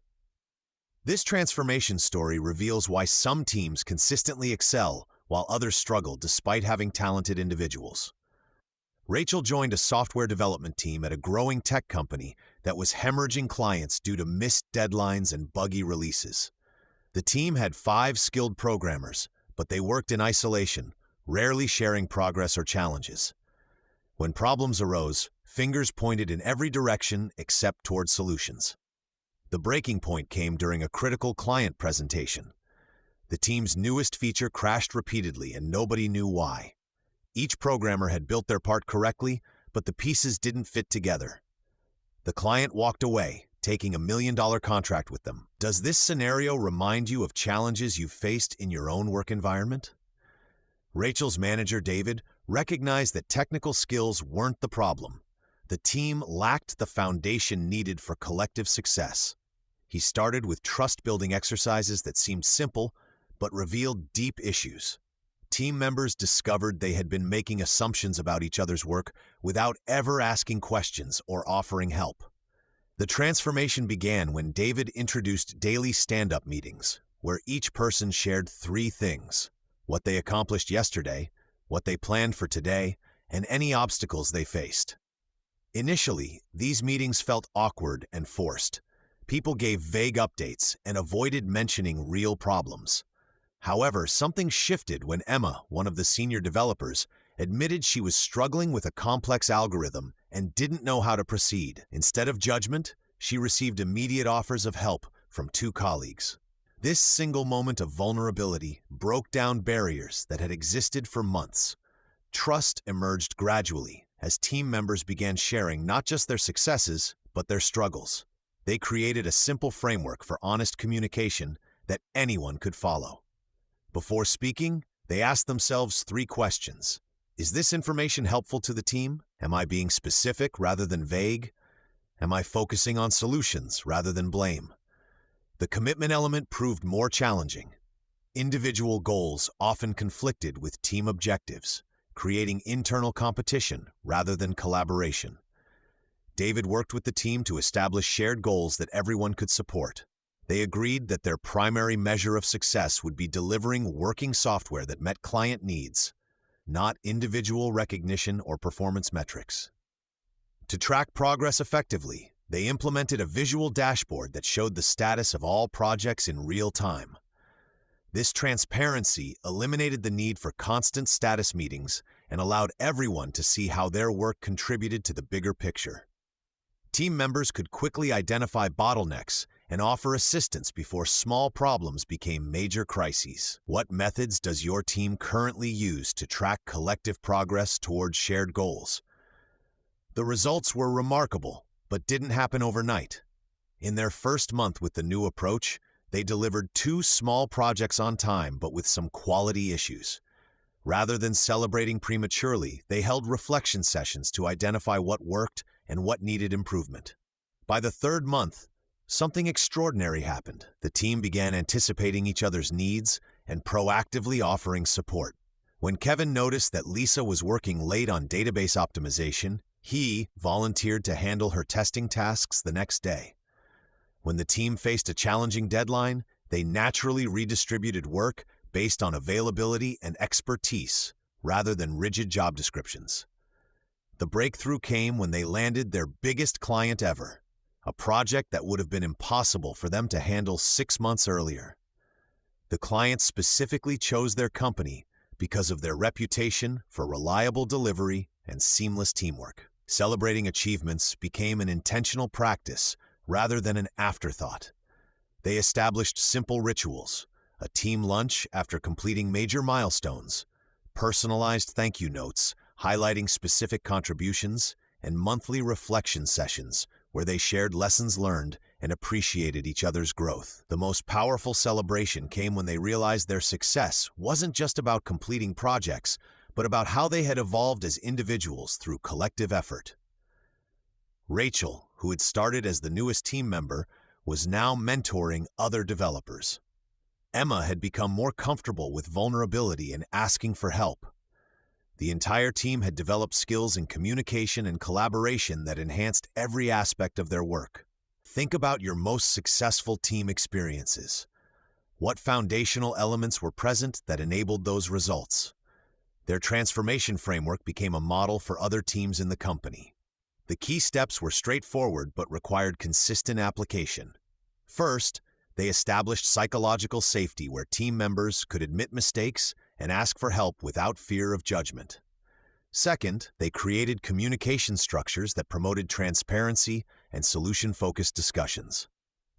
This transformation story reveals why some teams consistently excel while others struggle despite having talented individuals. Rachel joined a software development team at a growing tech company that was hemorrhaging clients due to missed deadlines and buggy releases. The team had 5 skilled programmers, but they worked in isolation, rarely sharing progress or challenges. When problems arose, fingers pointed in every direction except toward solutions. The breaking point came during a critical client presentation. The team's newest feature crashed repeatedly and nobody knew why. Each programmer had built their part correctly, but the pieces didn't fit together. The client walked away, taking $1 million contract with them. Does this scenario remind you of challenges you've faced in your own work environment? Rachel's manager, David, recognized that technical skills weren't the problem. The team lacked the foundation needed for collective success. He started with trust-building exercises that seemed simple, but revealed deep issues. Team members discovered they had been making assumptions about each other's work without ever asking questions or offering help. The transformation began when David introduced daily stand-up meetings, where each person shared 3 things: what they accomplished yesterday, what they planned for today, and any obstacles they faced. Initially, these meetings felt awkward and forced. People gave vague updates and avoided mentioning real problems. However, something shifted when Emma, one of the senior developers, admitted she was struggling with a complex algorithm and didn't know how to proceed. Instead of judgment, she received immediate offers of help from 2 colleagues. This single moment of vulnerability broke down barriers that had existed for months. Trust emerged gradually as team members began sharing not just their successes, but their struggles. They created a simple framework for honest communication that anyone could follow. Before speaking, they asked themselves 3 questions. Is this information helpful to the team? Am I being specific rather than vague? Am I focusing on solutions rather than blame? The commitment element proved more challenging. Individual goals often conflicted with team objectives, creating internal competition rather than collaboration. David worked with the team to establish shared goals that everyone could support. They agreed that their primary measure of success would be delivering working software that met client needs, not individual recognition or performance metrics. To track progress effectively, they implemented a visual dashboard that showed the status of all projects in real time. This transparency eliminated the need for constant status meetings and allowed everyone to see how their work contributed to the bigger picture. Team members could quickly identify bottlenecks and offer assistance before small problems became major crises. What methods does your team currently use to track collective progress towards shared goals? The results were remarkable, but didn't happen overnight. In their first month with the new approach, they delivered 2 small projects on time but with some quality issues. Rather than celebrating prematurely, they held reflection sessions to identify what worked and what needed improvement. By the 3rd month, something extraordinary happened. The team began anticipating each other's needs and proactively offering support. When Kevin noticed that Lisa was working late on database optimization, he volunteered to handle her testing tasks the next day. When the team faced a challenging deadline, they naturally redistributed work based on availability and expertise rather than rigid job descriptions. The breakthrough came when they landed their biggest client ever, a project that would have been impossible for them to handle 6 months earlier. The client specifically chose their company because of their reputation for reliable delivery and seamless teamwork. Celebrating achievements became an intentional practice rather than an afterthought. They established simple rituals, a team lunch after completing major milestones, personalized thank you notes highlighting specific contributions, and monthly reflection sessions where they shared lessons learned and appreciated each other's growth. The most powerful celebration came when they realized their success wasn't just about completing projects, but about how they had evolved as individuals through collective effort. Rachel, who had started as the newest team member, was now mentoring other developers. Emma had become more comfortable with vulnerability and asking for help. The entire team had developed skills in communication and collaboration that enhanced every aspect of their work. Think about your most successful team experiences. What foundational elements were present that enabled those results? Their transformation framework became a model for other teams in the company. The key steps were straightforward but required consistent application. First, they established psychological safety where team members could admit mistakes and ask for help without fear of judgment. Second, they created communication structures that promoted transparency and solution-focused discussions.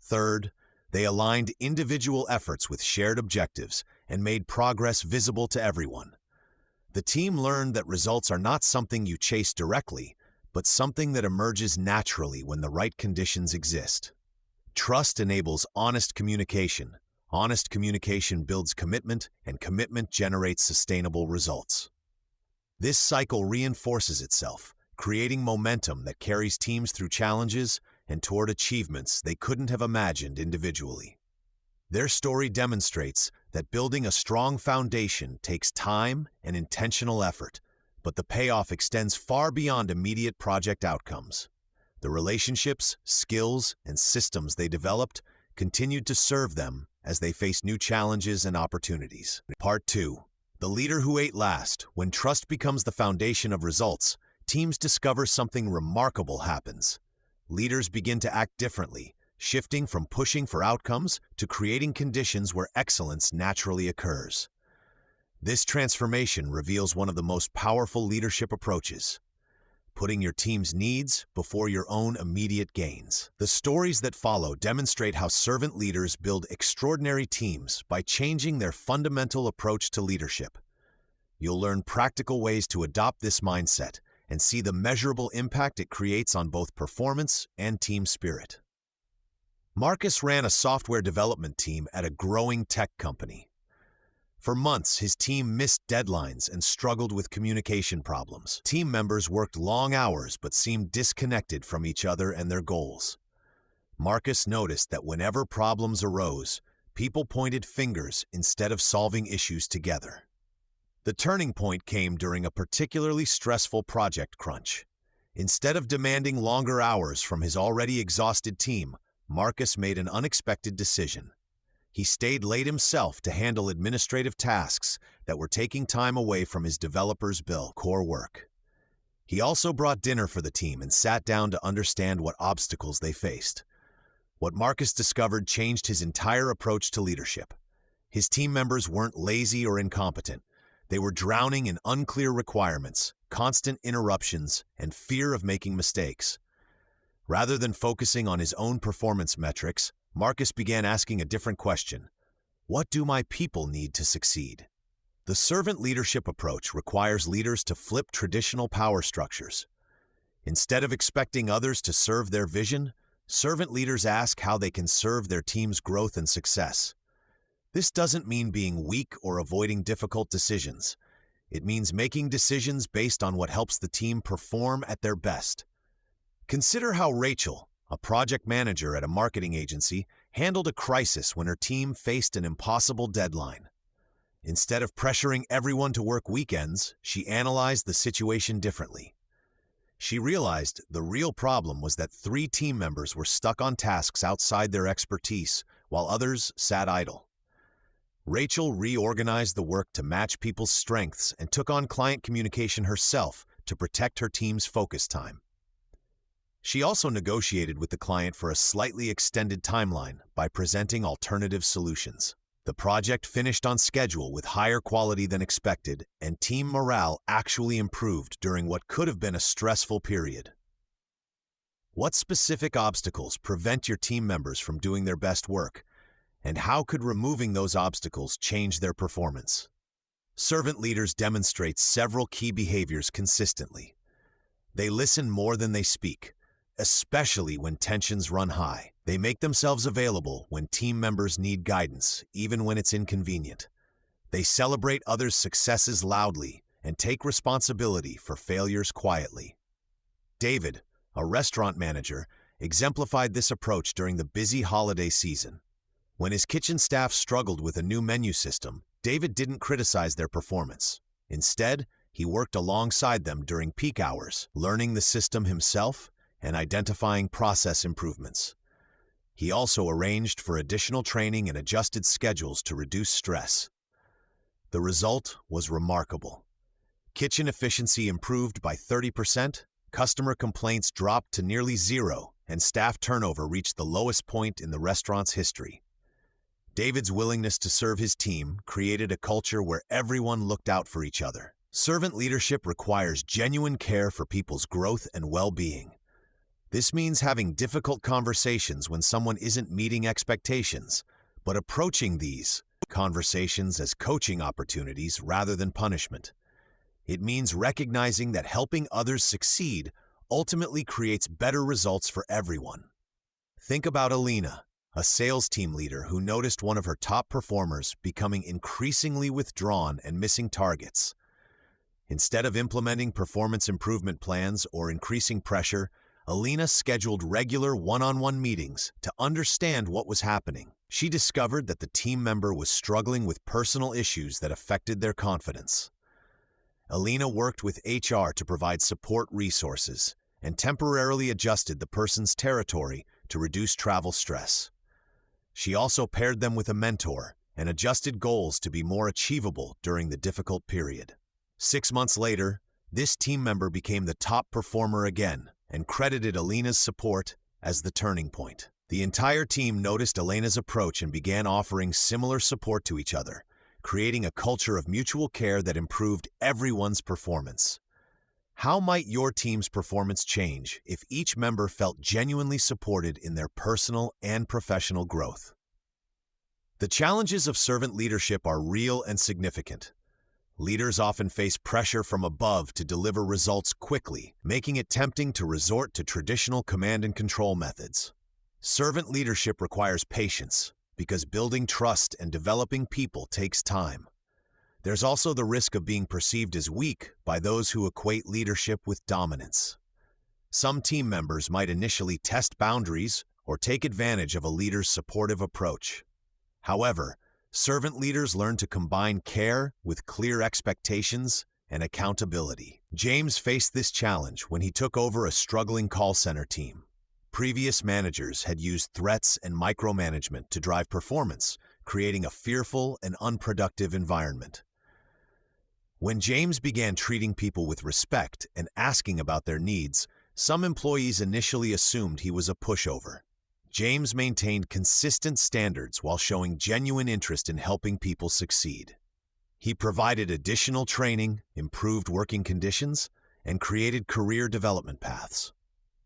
Third, they aligned individual efforts with shared objectives and made progress visible to everyone. The team learned that results are not something you chase directly, but something that emerges naturally when the right conditions exist. Trust enables honest communication. Honest communication builds commitment, and commitment generates sustainable results. This cycle reinforces itself, creating momentum that carries teams through challenges and toward achievements they couldn't have imagined individually. Their story demonstrates that building a strong foundation takes time and intentional effort, but the payoff extends far beyond immediate project outcomes. The relationships, skills, and systems they developed continued to serve them as they faced new challenges and opportunities. Part 2. The leader who ate last. When trust becomes the foundation of results, teams discover something remarkable happens. Leaders begin to act differently, shifting from pushing for outcomes to creating conditions where excellence naturally occurs. This transformation reveals one of the most powerful leadership approaches: putting your team's needs before your own immediate gains. The stories that follow demonstrate how servant leaders build extraordinary teams by changing their fundamental approach to leadership. You'll learn practical ways to adopt this mindset and see the measurable impact it creates on both performance and team spirit. Marcus ran a software development team at a growing tech company. For months, his team missed deadlines and struggled with communication problems. Team members worked long hours but seemed disconnected from each other and their goals. Marcus noticed that whenever problems arose, people pointed fingers instead of solving issues together. The turning point came during a particularly stressful project crunch. Instead of demanding longer hours from his already exhausted team, Marcus made an unexpected decision. He stayed late himself to handle administrative tasks that were taking time away from his developers' core work. He also brought dinner for the team and sat down to understand what obstacles they faced. What Marcus discovered changed his entire approach to leadership. His team members weren't lazy or incompetent. They were drowning in unclear requirements, constant interruptions, and fear of making mistakes. Rather than focusing on his own performance metrics, Marcus began asking a different question: what do my people need to succeed? The servant leadership approach requires leaders to flip traditional power structures. Instead of expecting others to serve their vision, servant leaders ask how they can serve their team's growth and success. This doesn't mean being weak or avoiding difficult decisions. It means making decisions based on what helps the team perform at their best. Consider how Rachel, a project manager at a marketing agency, handled a crisis when her team faced an impossible deadline. Instead of pressuring everyone to work weekends, she analyzed the situation differently. She realized the real problem was that 3 team members were stuck on tasks outside their expertise, while others sat idle. Rachel reorganized the work to match people's strengths and took on client communication herself to protect her team's focus time. She also negotiated with the client for a slightly extended timeline by presenting alternative solutions. The project finished on schedule with higher quality than expected, and team morale actually improved during what could have been a stressful period. What specific obstacles prevent your team members from doing their best work, and how could removing those obstacles change their performance? Servant leaders demonstrate several key behaviors consistently. They listen more than they speak, especially when tensions run high. They make themselves available when team members need guidance, even when it's inconvenient. They celebrate others' successes loudly and take responsibility for failures quietly. David, a restaurant manager, exemplified this approach during the busy holiday season. When his kitchen staff struggled with a new menu system, David didn't criticize their performance. Instead, he worked alongside them during peak hours, learning the system himself and identifying process improvements. He also arranged for additional training and adjusted schedules to reduce stress. The result was remarkable. Kitchen efficiency improved by 30%, customer complaints dropped to nearly zero, and staff turnover reached the lowest point in the restaurant's history. David's willingness to serve his team created a culture where everyone looked out for each other. Servant leadership requires genuine care for people's growth and well-being. This means having difficult conversations when someone isn't meeting expectations, but approaching these conversations as coaching opportunities rather than punishment. It means recognizing that helping others succeed ultimately creates better results for everyone. Think about Alina, a sales team leader who noticed one of her top performers becoming increasingly withdrawn and missing targets. Instead of implementing performance improvement plans or increasing pressure, Alina scheduled regular one-on-one meetings to understand what was happening. She discovered that the team member was struggling with personal issues that affected their confidence. Alina worked with HR to provide support resources and temporarily adjusted the person's territory to reduce travel stress. She also paired them with a mentor and adjusted goals to be more achievable during the difficult period. 6 months later, this team member became the top performer again and credited Alina's support as the turning point. The entire team noticed Alina's approach and began offering similar support to each other, creating a culture of mutual care that improved everyone's performance. How might your team's performance change if each member felt genuinely supported in their personal and professional growth? The challenges of servant leadership are real and significant. Leaders often face pressure from above to deliver results quickly, making it tempting to resort to traditional command and control methods. Servant leadership requires patience, because building trust and developing people takes time. There's also the risk of being perceived as weak by those who equate leadership with dominance. Some team members might initially test boundaries or take advantage of a leader's supportive approach. However, servant leaders learn to combine care with clear expectations and accountability. James faced this challenge when he took over a struggling call center team. Previous managers had used threats and micromanagement to drive performance, creating a fearful and unproductive environment. When James began treating people with respect and asking about their needs, some employees initially assumed he was a pushover. James maintained consistent standards while showing genuine interest in helping people succeed. He provided additional training, improved working conditions, and created career development paths.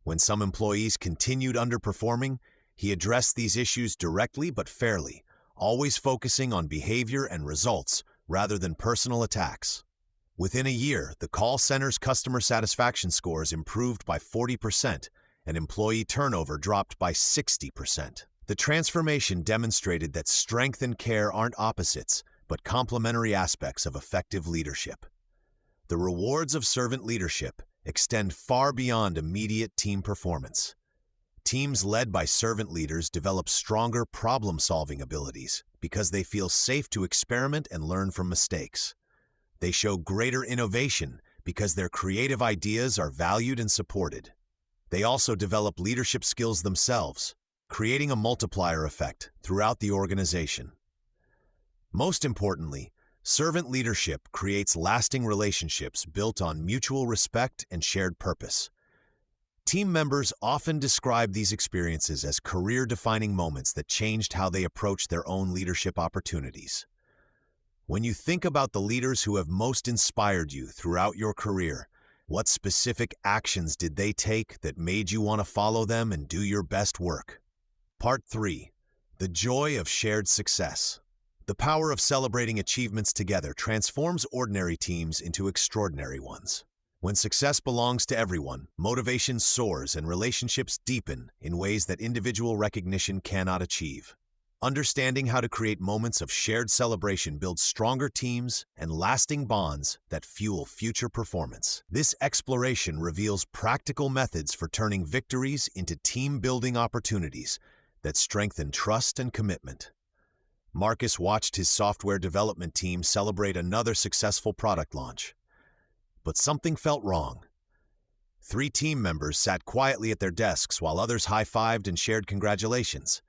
When some employees continued underperforming, he addressed these issues directly but fairly, always focusing on behavior and results rather than personal attacks. Within a year, the call center's customer satisfaction scores improved by 40%, and employee turnover dropped by 60%. The transformation demonstrated that strength and care aren't opposites, but complementary aspects of effective leadership. The rewards of servant leadership extend far beyond immediate team performance. Teams led by servant leaders develop stronger problem-solving abilities because they feel safe to experiment and learn from mistakes. They show greater innovation because their creative ideas are valued and supported. They also develop leadership skills themselves, creating a multiplier effect throughout the organization. Most importantly, servant leadership creates lasting relationships built on mutual respect and shared purpose. Team members often describe these experiences as career-defining moments that changed how they approach their own leadership opportunities. When you think about the leaders who have most inspired you throughout your career, what specific actions did they take that made you want to follow them and do your best work? Part 3. The joy of shared success. The power of celebrating achievements together transforms ordinary teams into extraordinary ones. When success belongs to everyone, motivation soars and relationships deepen in ways that individual recognition cannot achieve. Understanding how to create moments of shared celebration builds stronger teams and lasting bonds that fuel future performance. This exploration reveals practical methods for turning victories into team-building opportunities that strengthen trust and commitment. Marcus watched his software development team celebrate another successful product launch. But something felt wrong. 3 team members sat quietly at their desks while others high-fived and shared congratulations.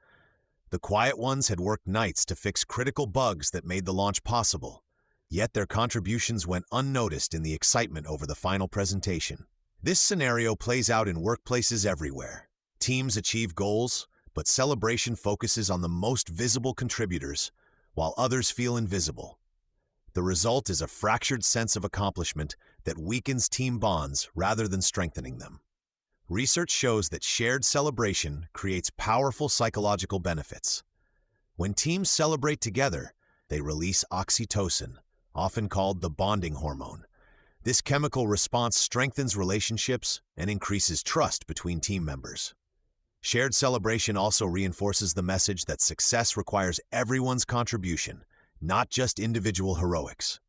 The quiet ones had worked nights to fix critical bugs that made the launch possible, yet their contributions went unnoticed in the excitement over the final presentation. This scenario plays out in workplaces everywhere. Teams achieve goals, but celebration focuses on the most visible contributors, while others feel invisible. The result is a fractured sense of accomplishment that weakens team bonds rather than strengthening them. Research shows that shared celebration creates powerful psychological benefits. When teams celebrate together, they release oxytocin, often called the bonding hormone. This chemical response strengthens relationships and increases trust between team members. Shared celebration also reinforces the message that success requires everyone's contribution, not just individual heroics.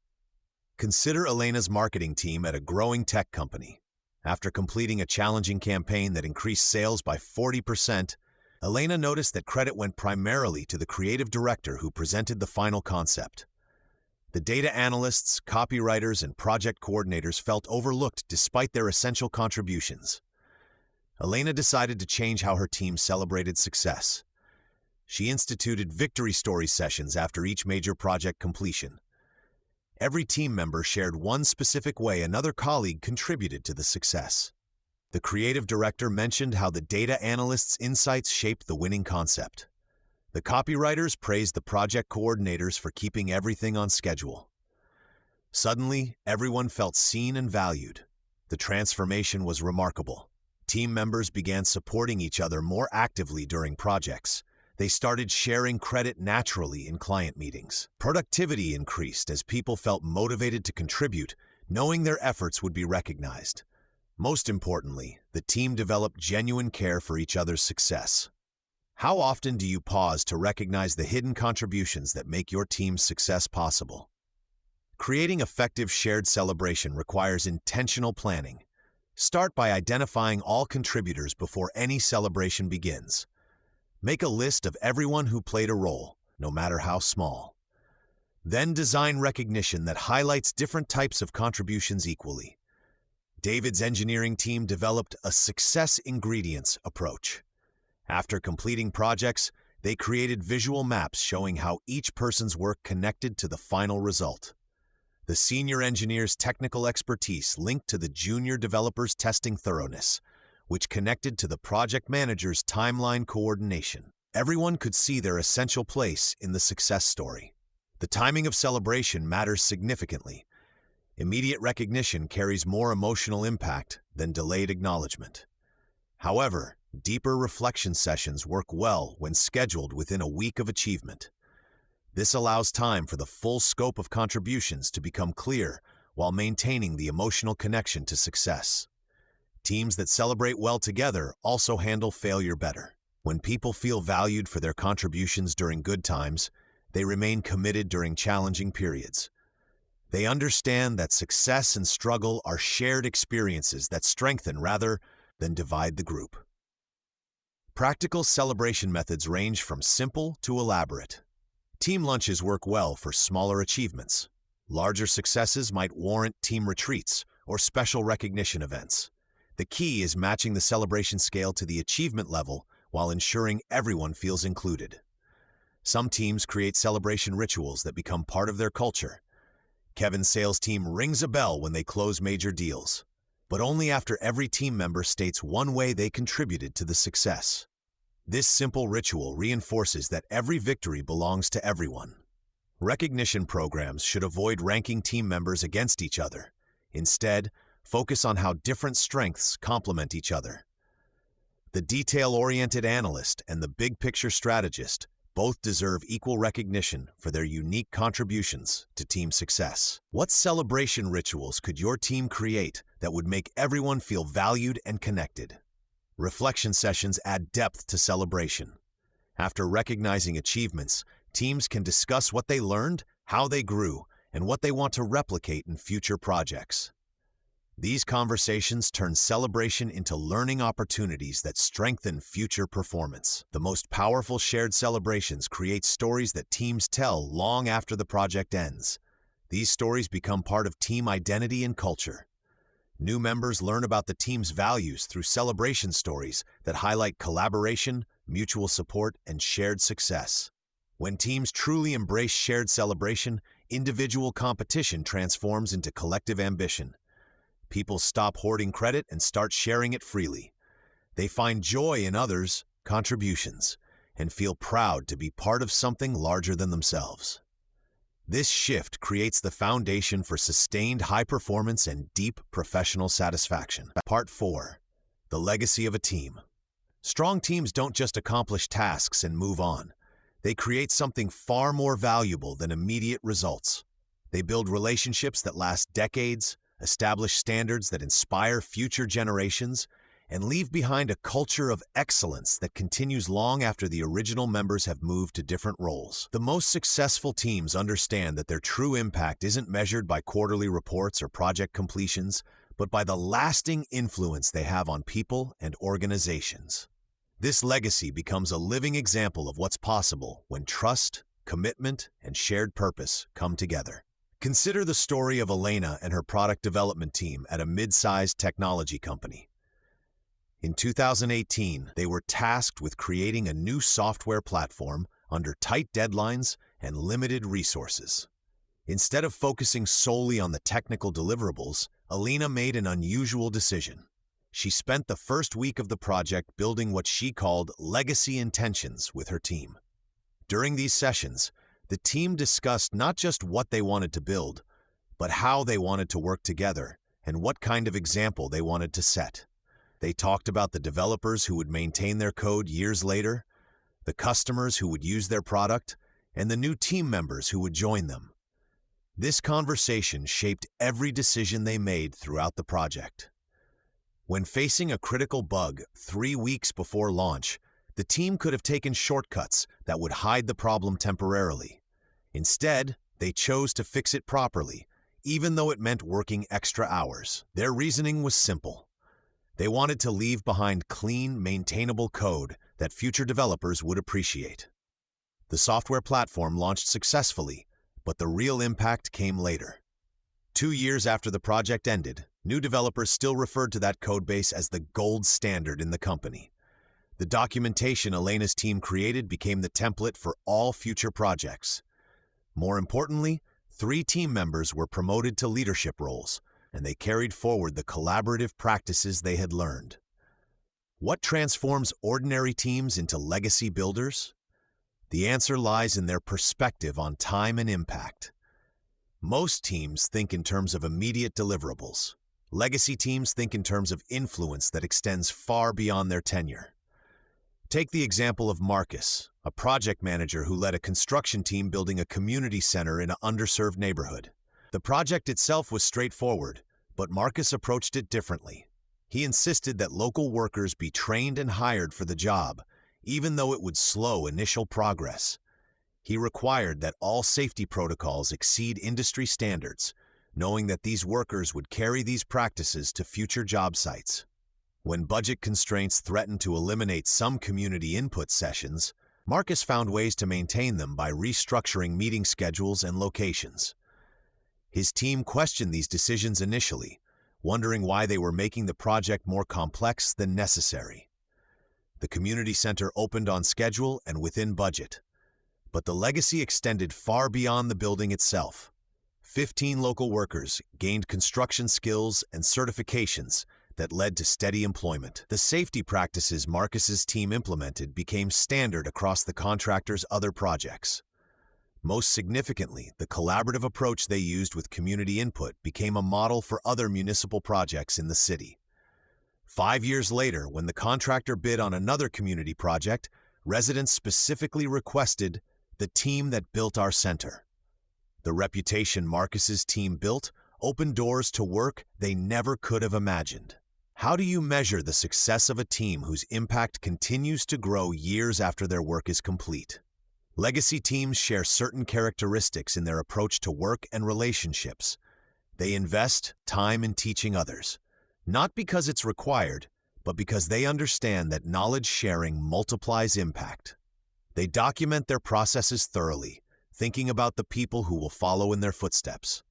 Consider Elena's marketing team at a growing tech company. After completing a challenging campaign that increased sales by 40%, Elena noticed that credit went primarily to the creative director who presented the final concept. The data analysts, copywriters, and project coordinators felt overlooked despite their essential contributions. Elena decided to change how her team celebrated success. She instituted victory story sessions after each major project completion. Every team member shared one specific way another colleague contributed to the success. The creative director mentioned how the data analyst's insights shaped the winning concept. The copywriters praised the project coordinators for keeping everything on schedule. Suddenly, everyone felt seen and valued. The transformation was remarkable. Team members began supporting each other more actively during projects. They started sharing credit naturally in client meetings. Productivity increased as people felt motivated to contribute, knowing their efforts would be recognized. Most importantly, the team developed genuine care for each other's success. How often do you pause to recognize the hidden contributions that make your team's success possible? Creating effective shared celebration requires intentional planning. Start by identifying all contributors before any celebration begins. Make a list of everyone who played a role, no matter how small. Then design recognition that highlights different types of contributions equally. David's engineering team developed a success ingredients approach. After completing projects, they created visual maps showing how each person's work connected to the final result. The senior engineer's technical expertise linked to the junior developer's testing thoroughness, which connected to the project manager's timeline coordination. Everyone could see their essential place in the success story. The timing of celebration matters significantly. Immediate recognition carries more emotional impact than delayed acknowledgement. However, deeper reflection sessions work well when scheduled within a week of achievement. This allows time for the full scope of contributions to become clear while maintaining the emotional connection to success. Teams that celebrate well together also handle failure better. When people feel valued for their contributions during good times, they remain committed during challenging periods. They understand that success and struggle are shared experiences that strengthen rather than divide the group. Practical celebration methods range from simple to elaborate. Team lunches work well for smaller achievements. Larger successes might warrant team retreats or special recognition events. The key is matching the celebration scale to the achievement level while ensuring everyone feels included. Some teams create celebration rituals that become part of their culture. Kevin's sales team rings a bell when they close major deals, but only after every team member states one way they contributed to the success. This simple ritual reinforces that every victory belongs to everyone. Recognition programs should avoid ranking team members against each other. Instead, focus on how different strengths complement each other. The detail-oriented analyst and the big-picture strategist both deserve equal recognition for their unique contributions to team success. What celebration rituals could your team create that would make everyone feel valued and connected? Reflection sessions add depth to celebration. After recognizing achievements, teams can discuss what they learned, how they grew, and what they want to replicate in future projects. These conversations turn celebration into learning opportunities that strengthen future performance. The most powerful shared celebrations create stories that teams tell long after the project ends. These stories become part of team identity and culture. New members learn about the team's values through celebration stories that highlight collaboration, mutual support, and shared success. When teams truly embrace shared celebration, individual competition transforms into collective ambition. People stop hoarding credit and start sharing it freely. They find joy in others' contributions and feel proud to be part of something larger than themselves. This shift creates the foundation for sustained high performance and deep professional satisfaction. Part 4. The legacy of a team. Strong teams don't just accomplish tasks and move on. They create something far more valuable than immediate results. They build relationships that last decades, establish standards that inspire future generations, and leave behind a culture of excellence that continues long after the original members have moved to different roles. The most successful teams understand that their true impact isn't measured by quarterly reports or project completions, but by the lasting influence they have on people and organizations. This legacy becomes a living example of what's possible when trust, commitment, and shared purpose come together. Consider the story of Elena and her product development team at a mid-sized technology company. In 2018, they were tasked with creating a new software platform under tight deadlines and limited resources. Instead of focusing solely on the technical deliverables, Elena made an unusual decision. She spent the first week of the project building what she called legacy intentions with her team. During these sessions, the team discussed not just what they wanted to build, but how they wanted to work together and what kind of example they wanted to set. They talked about the developers who would maintain their code years later, the customers who would use their product, and the new team members who would join them. This conversation shaped every decision they made throughout the project. When facing a critical bug 3 weeks before launch, the team could have taken shortcuts that would hide the problem temporarily. Instead, they chose to fix it properly, even though it meant working extra hours. Their reasoning was simple. They wanted to leave behind clean, maintainable code that future developers would appreciate. The software platform launched successfully, but the real impact came later. 2 years after the project ended, new developers still referred to that codebase as the gold standard in the company. The documentation Elena's team created became the template for all future projects. More importantly, 3 team members were promoted to leadership roles, and they carried forward the collaborative practices they had learned. What transforms ordinary teams into legacy builders? The answer lies in their perspective on time and impact. Most teams think in terms of immediate deliverables. Legacy teams think in terms of influence that extends far beyond their tenure. Take the example of Marcus, a project manager who led a construction team building a community center in an underserved neighborhood. The project itself was straightforward, but Marcus approached it differently. He insisted that local workers be trained and hired for the job, even though it would slow initial progress. He required that all safety protocols exceed industry standards, knowing that these workers would carry these practices to future job sites. When budget constraints threatened to eliminate some community input sessions, Marcus found ways to maintain them by restructuring meeting schedules and locations. His team questioned these decisions initially, wondering why they were making the project more complex than necessary. The community center opened on schedule and within budget, but the legacy extended far beyond the building itself. 15 local workers gained construction skills and certifications that led to steady employment. The safety practices Marcus's team implemented became standard across the contractor's other projects. Most significantly, the collaborative approach they used with community input became a model for other municipal projects in the city. 5 years later, when the contractor bid on another community project, residents specifically requested the team that built our center. The reputation Marcus's team built opened doors to work they never could have imagined. How do you measure the success of a team whose impact continues to grow years after their work is complete? Legacy teams share certain characteristics in their approach to work and relationships. They invest time in teaching others, not because it's required, but because they understand that knowledge sharing multiplies impact. They document their processes thoroughly, thinking about the people who will follow in their footsteps.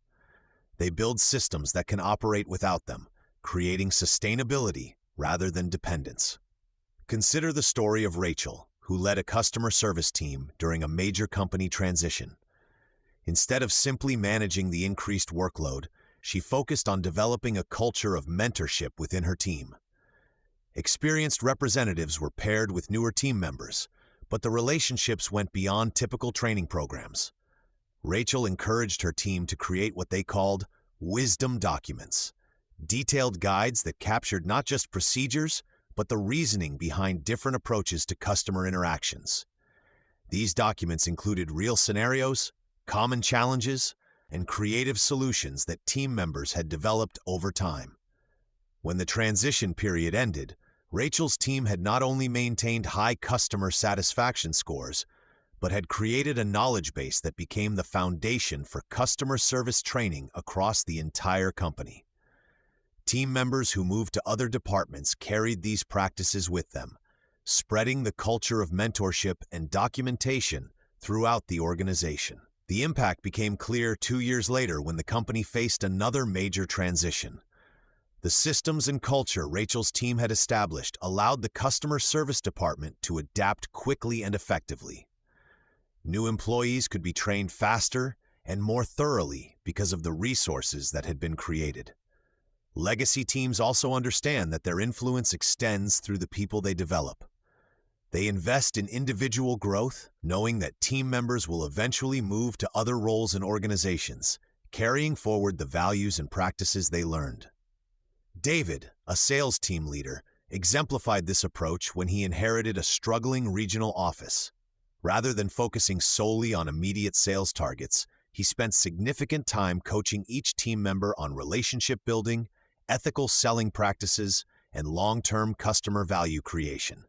They build systems that can operate without them, creating sustainability rather than dependence. Consider the story of Rachel, who led a customer service team during a major company transition. Instead of simply managing the increased workload, she focused on developing a culture of mentorship within her team. Experienced representatives were paired with newer team members, but the relationships went beyond typical training programs. Rachel encouraged her team to create what they called wisdom documents, detailed guides that captured not just procedures, but the reasoning behind different approaches to customer interactions. These documents included real scenarios, common challenges, and creative solutions that team members had developed over time. When the transition period ended, Rachel's team had not only maintained high customer satisfaction scores, but had created a knowledge base that became the foundation for customer service training across the entire company. Team members who moved to other departments carried these practices with them, spreading the culture of mentorship and documentation throughout the organization. The impact became clear 2 years later when the company faced another major transition. The systems and culture Rachel's team had established allowed the customer service department to adapt quickly and effectively. New employees could be trained faster and more thoroughly because of the resources that had been created. Legacy teams also understand that their influence extends through the people they develop. They invest in individual growth, knowing that team members will eventually move to other roles in organizations, carrying forward the values and practices they learned. David, a sales team leader, exemplified this approach when he inherited a struggling regional office. Rather than focusing solely on immediate sales targets, he spent significant time coaching each team member on relationship building, ethical selling practices, and long-term customer value creation.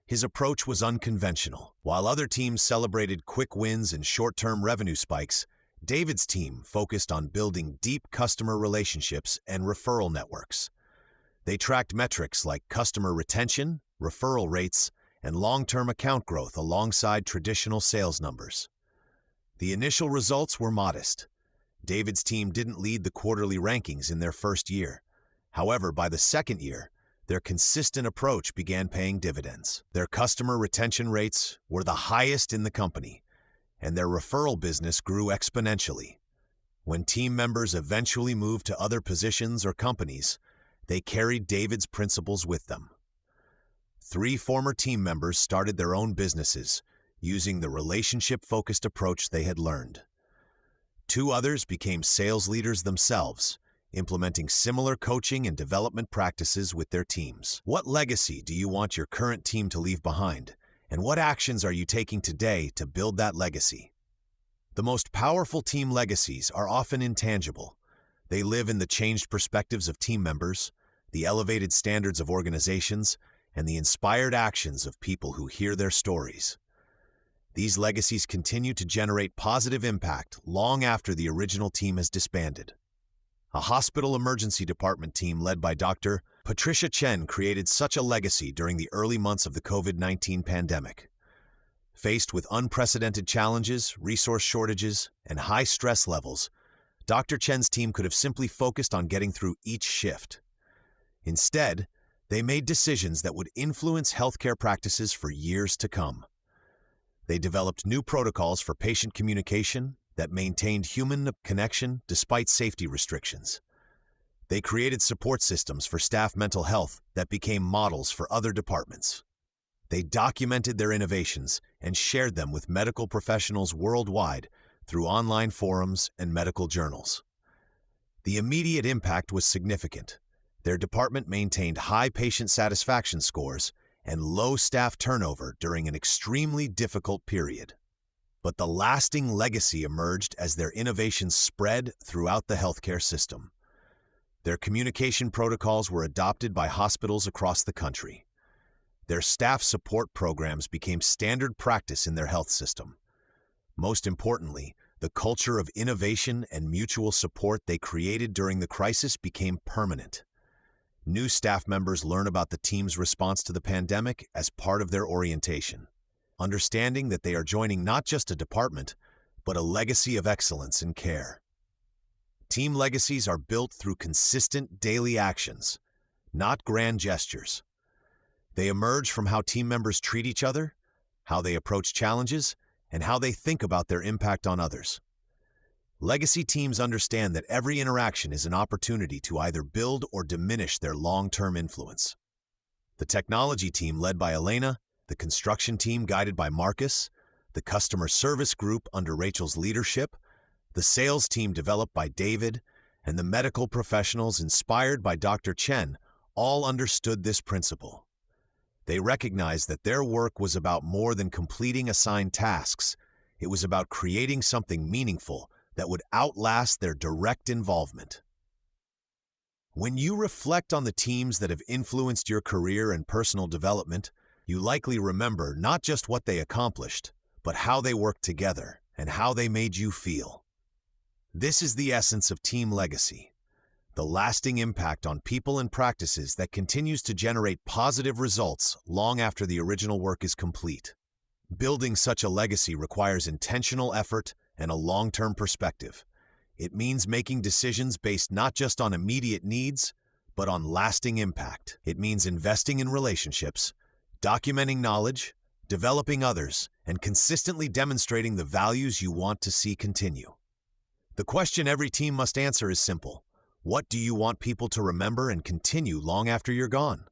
His approach was unconventional. While other teams celebrated quick wins and short-term revenue spikes, David's team focused on building deep customer relationships and referral networks. They tracked metrics like customer retention, referral rates, and long-term account growth alongside traditional sales numbers. The initial results were modest. David's team didn't lead the quarterly rankings in their first year. However, by the second year, their consistent approach began paying dividends. Their customer retention rates were the highest in the company, and their referral business grew exponentially. When team members eventually moved to other positions or companies, they carried David's principles with them. 3 former team members started their own businesses, using the relationship-focused approach they had learned. 2 others became sales leaders themselves, implementing similar coaching and development practices with their teams. What legacy do you want your current team to leave behind? And what actions are you taking today to build that legacy? The most powerful team legacies are often intangible. They live in the changed perspectives of team members, the elevated standards of organizations, and the inspired actions of people who hear their stories. These legacies continue to generate positive impact long after the original team has disbanded. A hospital emergency department team led by Dr. Patricia Chen created such a legacy during the early months of the COVID-19 pandemic. Faced with unprecedented challenges, resource shortages, and high stress levels, Dr. Chen's team could have simply focused on getting through each shift. Instead, they made decisions that would influence healthcare practices for years to come. They developed new protocols for patient communication that maintained human connection despite safety restrictions. They created support systems for staff mental health that became models for other departments. They documented their innovations and shared them with medical professionals worldwide through online forums and medical journals. The immediate impact was significant. Their department maintained high patient satisfaction scores and low staff turnover during an extremely difficult period. But the lasting legacy emerged as their innovations spread throughout the healthcare system. Their communication protocols were adopted by hospitals across the country. Their staff support programs became standard practice in their health system. Most importantly, the culture of innovation and mutual support they created during the crisis became permanent. New staff members learn about the team's response to the pandemic as part of their orientation, understanding that they are joining not just a department, but a legacy of excellence and care. Team legacies are built through consistent daily actions, not grand gestures. They emerge from how team members treat each other, how they approach challenges, and how they think about their impact on others. Legacy teams understand that every interaction is an opportunity to either build or diminish their long-term influence. The technology team led by Elena, the construction team guided by Marcus, the customer service group under Rachel's leadership, the sales team developed by David, and the medical professionals inspired by Dr. Chen all understood this principle. They recognized that their work was about more than completing assigned tasks. It was about creating something meaningful that would outlast their direct involvement. When you reflect on the teams that have influenced your career and personal development, you likely remember not just what they accomplished, but how they worked together and how they made you feel. This is the essence of team legacy, the lasting impact on people and practices that continues to generate positive results long after the original work is complete. Building such a legacy requires intentional effort and a long-term perspective. It means making decisions based not just on immediate needs, but on lasting impact. It means investing in relationships, documenting knowledge, developing others, and consistently demonstrating the values you want to see continue. The question every team must answer is simple. What do you want people to remember and continue long after you're gone?